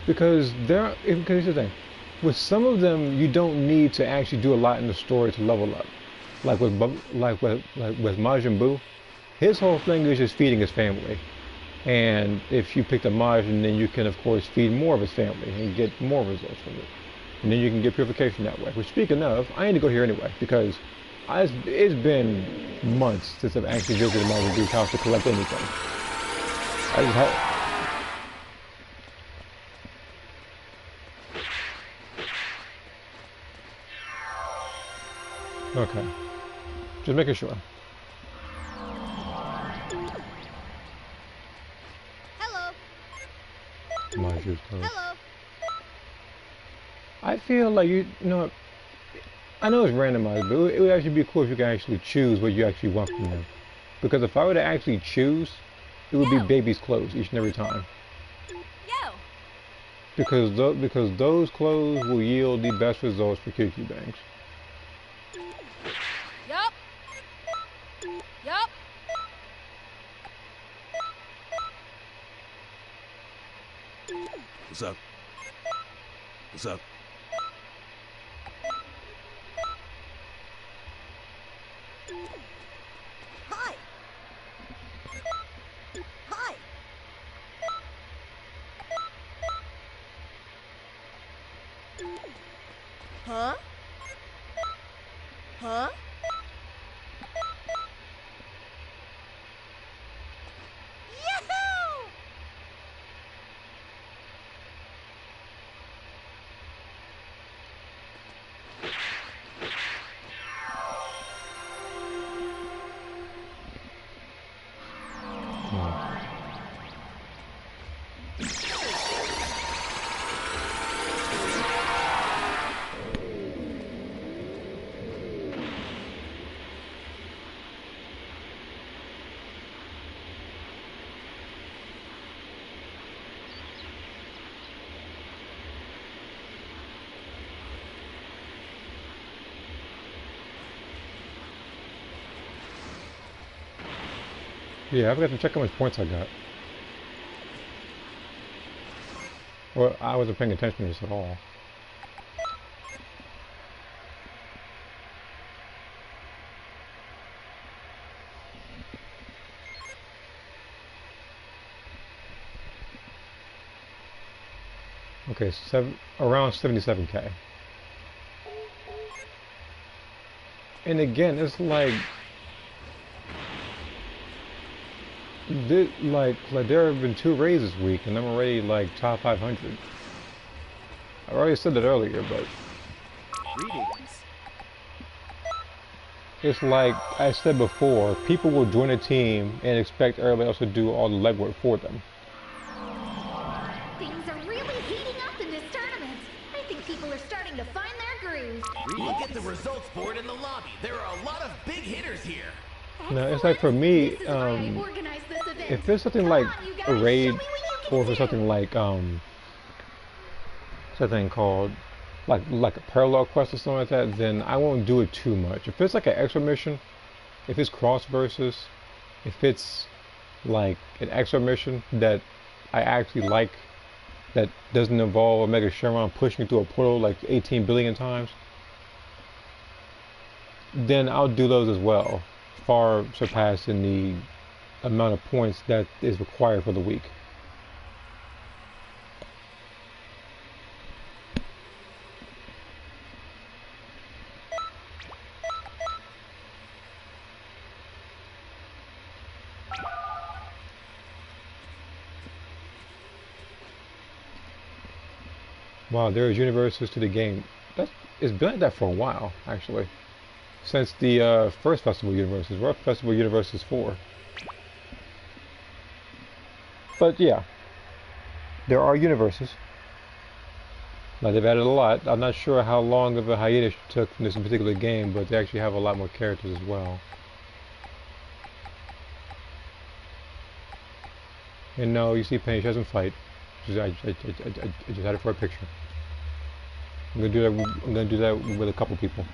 Because here's the thing, with some of them you don't need to actually do a lot in the story to level up. Like with Majin Buu, his whole thing is just feeding his family. And if you pick the Majin, then you can of course feed more of his family and get more results from it. And then you can get purification that way. Which, speaking of, I need to go here anyway because it's been months since I've actually visited Majin Buu's house to collect anything. I just had. Okay. Just making sure. Hello. Hello. I feel like you know. I know it's randomized, but it would actually be cool if you could actually choose what you actually want from them. Because if I were to actually choose, it would be baby's clothes each and every time. Yo. Because those clothes will yield the best results for QQ banks. Yup. Yup. What's up? What's up? Hi. Hi. Huh? Huh? Yahoo! Yeah, I forgot to check how much points I got. Well, I wasn't paying attention to this at all. Okay, around 77K. And again, it's like there have been 2 raids this week, and I'm already like top 500. I already said that earlier, but Greetings. it's like I said before, people will join a team and expect everybody else to do all the legwork for them. Things are really heating up in this tournament. I think people are starting to find their grooves. Look at the results board in the lobby. There are a lot of big hitters here. Now, it's like for me, This is why I organized this event. if it's something Come like on, you guys, a raid, show me what you can or if it's do. something like something called like a parallel quest or something like that, then I won't do it too much. If it's like an extra mission, if it's cross versus, if it's like an extra mission that I actually like, that doesn't involve Omega Shenron pushing me through a portal like 18 billion times, then I'll do those as well, far surpassing the amount of points that is required for the week. Wow, there's universes to the game. It's been like that for a while, actually. Since the first Festival Universes, we're up Festival Universes 4. But yeah, there are universes. Now they've added a lot. I'm not sure how long of a hiatus it took from this particular game, but they actually have a lot more characters as well. And no, you see Paige doesn't fight. I just had it for a picture. I'm gonna do that with a couple people.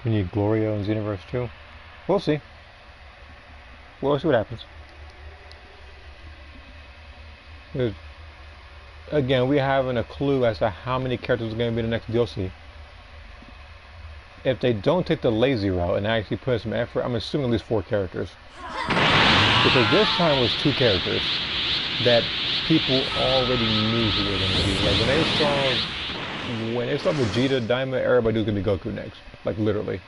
We need Gloria in Xenoverse too. We'll see. We'll see what happens. Again, we haven't a clue as to how many characters are going to be in the next DLC. If they don't take the lazy route and actually put in some effort, I'm assuming at least 4 characters. Because this time was 2 characters that people already knew who were going to be. Like when they saw Vegeta, Daima, everybody was going to be Goku next. Like literally.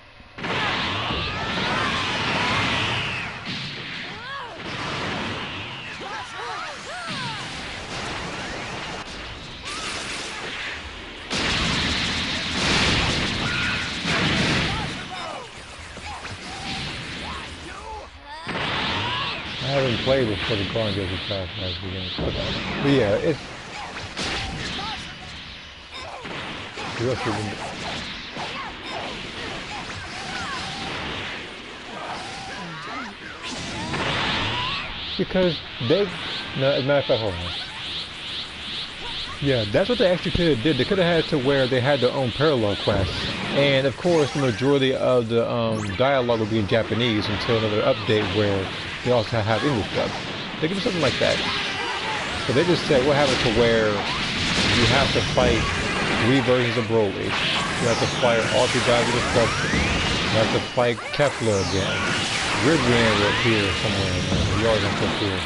I haven't played before the car goes fast as begins. But yeah, it's because they no, as a matter of fact, hold on. Yeah, that's what they actually could have did. They could have had to where they had their own parallel quests, and of course the majority of the dialogue would be in Japanese until another update where they also have English dub. They could do something like that. So they just said what happened to where you have to fight 3 versions of Broly. You have to fight all 3 guys of destruction. You have to fight Kefla again. Ribrian will appear somewhere. You always have to appear.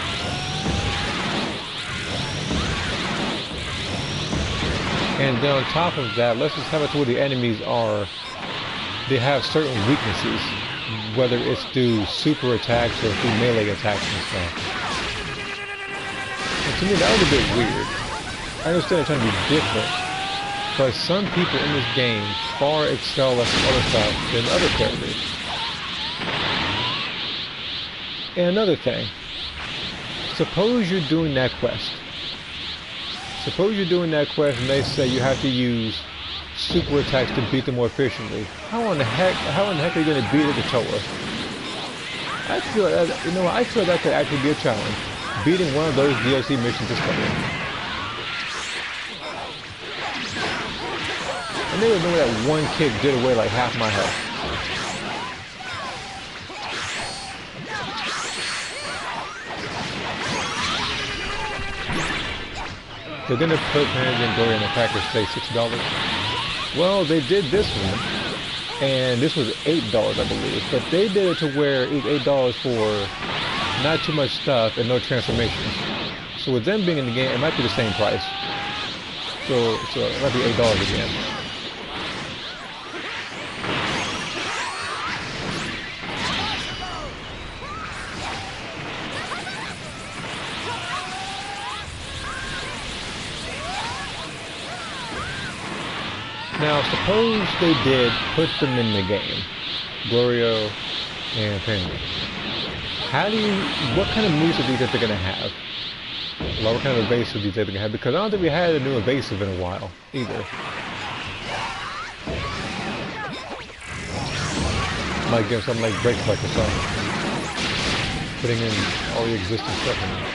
And then on top of that, let's just have it to where the enemies are, they have certain weaknesses, whether it's through super attacks or through melee attacks and stuff. And to me that was a bit weird. I understand they're trying to be different, but some people in this game far excel at some other stuff than other characters. And another thing, suppose you're doing that quest. Suppose you're doing that quest and they say you have to use super attacks to beat them more efficiently. How in the heck are you going to beat it with Toa? I feel that, I feel that could actually be a challenge. Beating one of those DLC missions is coming. didn't know that one kick did away like half my health. They're gonna put Mandy and Gloria in the package, say $6. Well, they did this one, and this was $8, I believe. But they did it to where it was $8 for not too much stuff and no transformations. So with them being in the game, it might be the same price. So it might be $8 again. Now, suppose they did put them in the game, Glorio and Penguin. What kind of moves do you think they're going to have? Well, what kind of evasive do you think they're going to have? Because I don't think we had a new evasive in a while, either. Might give something like Break Flex or something. Putting in all the existing stuff in there.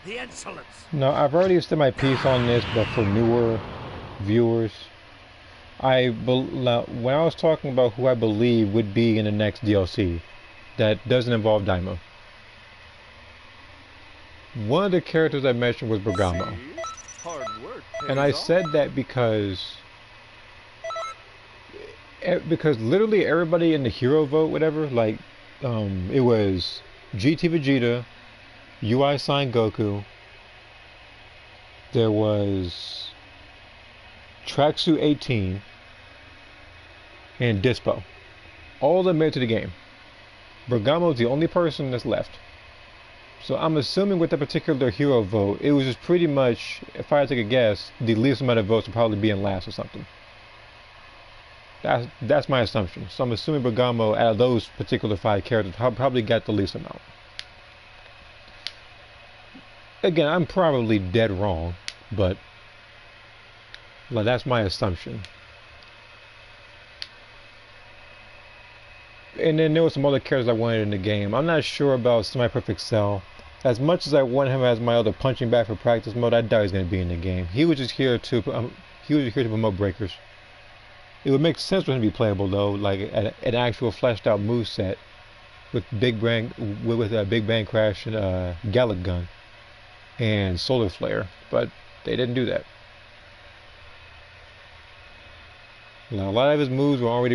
The insolence! No, I've already said my piece on this, but for newer viewers, when I was talking about who I believe would be in the next DLC, that doesn't involve Daima. One of the characters I mentioned was Bergamo. Hard work And I pays off. said that because literally everybody in the hero vote, whatever, like, it was GT Vegeta, UI Sign Goku, there was Tracksuit 18, and Dispo. All of them made it to the game. Bergamo is the only person that's left. So I'm assuming with that particular hero vote, it was just pretty much, if I had to take a guess, the least amount of votes would probably be in last or something. That's my assumption. So I'm assuming Bergamo, out of those particular 5 characters, probably got the least amount. Again, I'm probably dead wrong, but like, that's my assumption. And then there were some other characters I wanted in the game. I'm not sure about Semi-Perfect Cell. As much as I want him as my other punching bag for practice mode, I doubt he's going to be in the game. He was just here to promote breakers. It would make sense for him to be playable though, like an actual fleshed out moveset with Big Bang Crash and Gallic Gun and Solar Flare, but they didn't do that. Now, a lot of his moves were already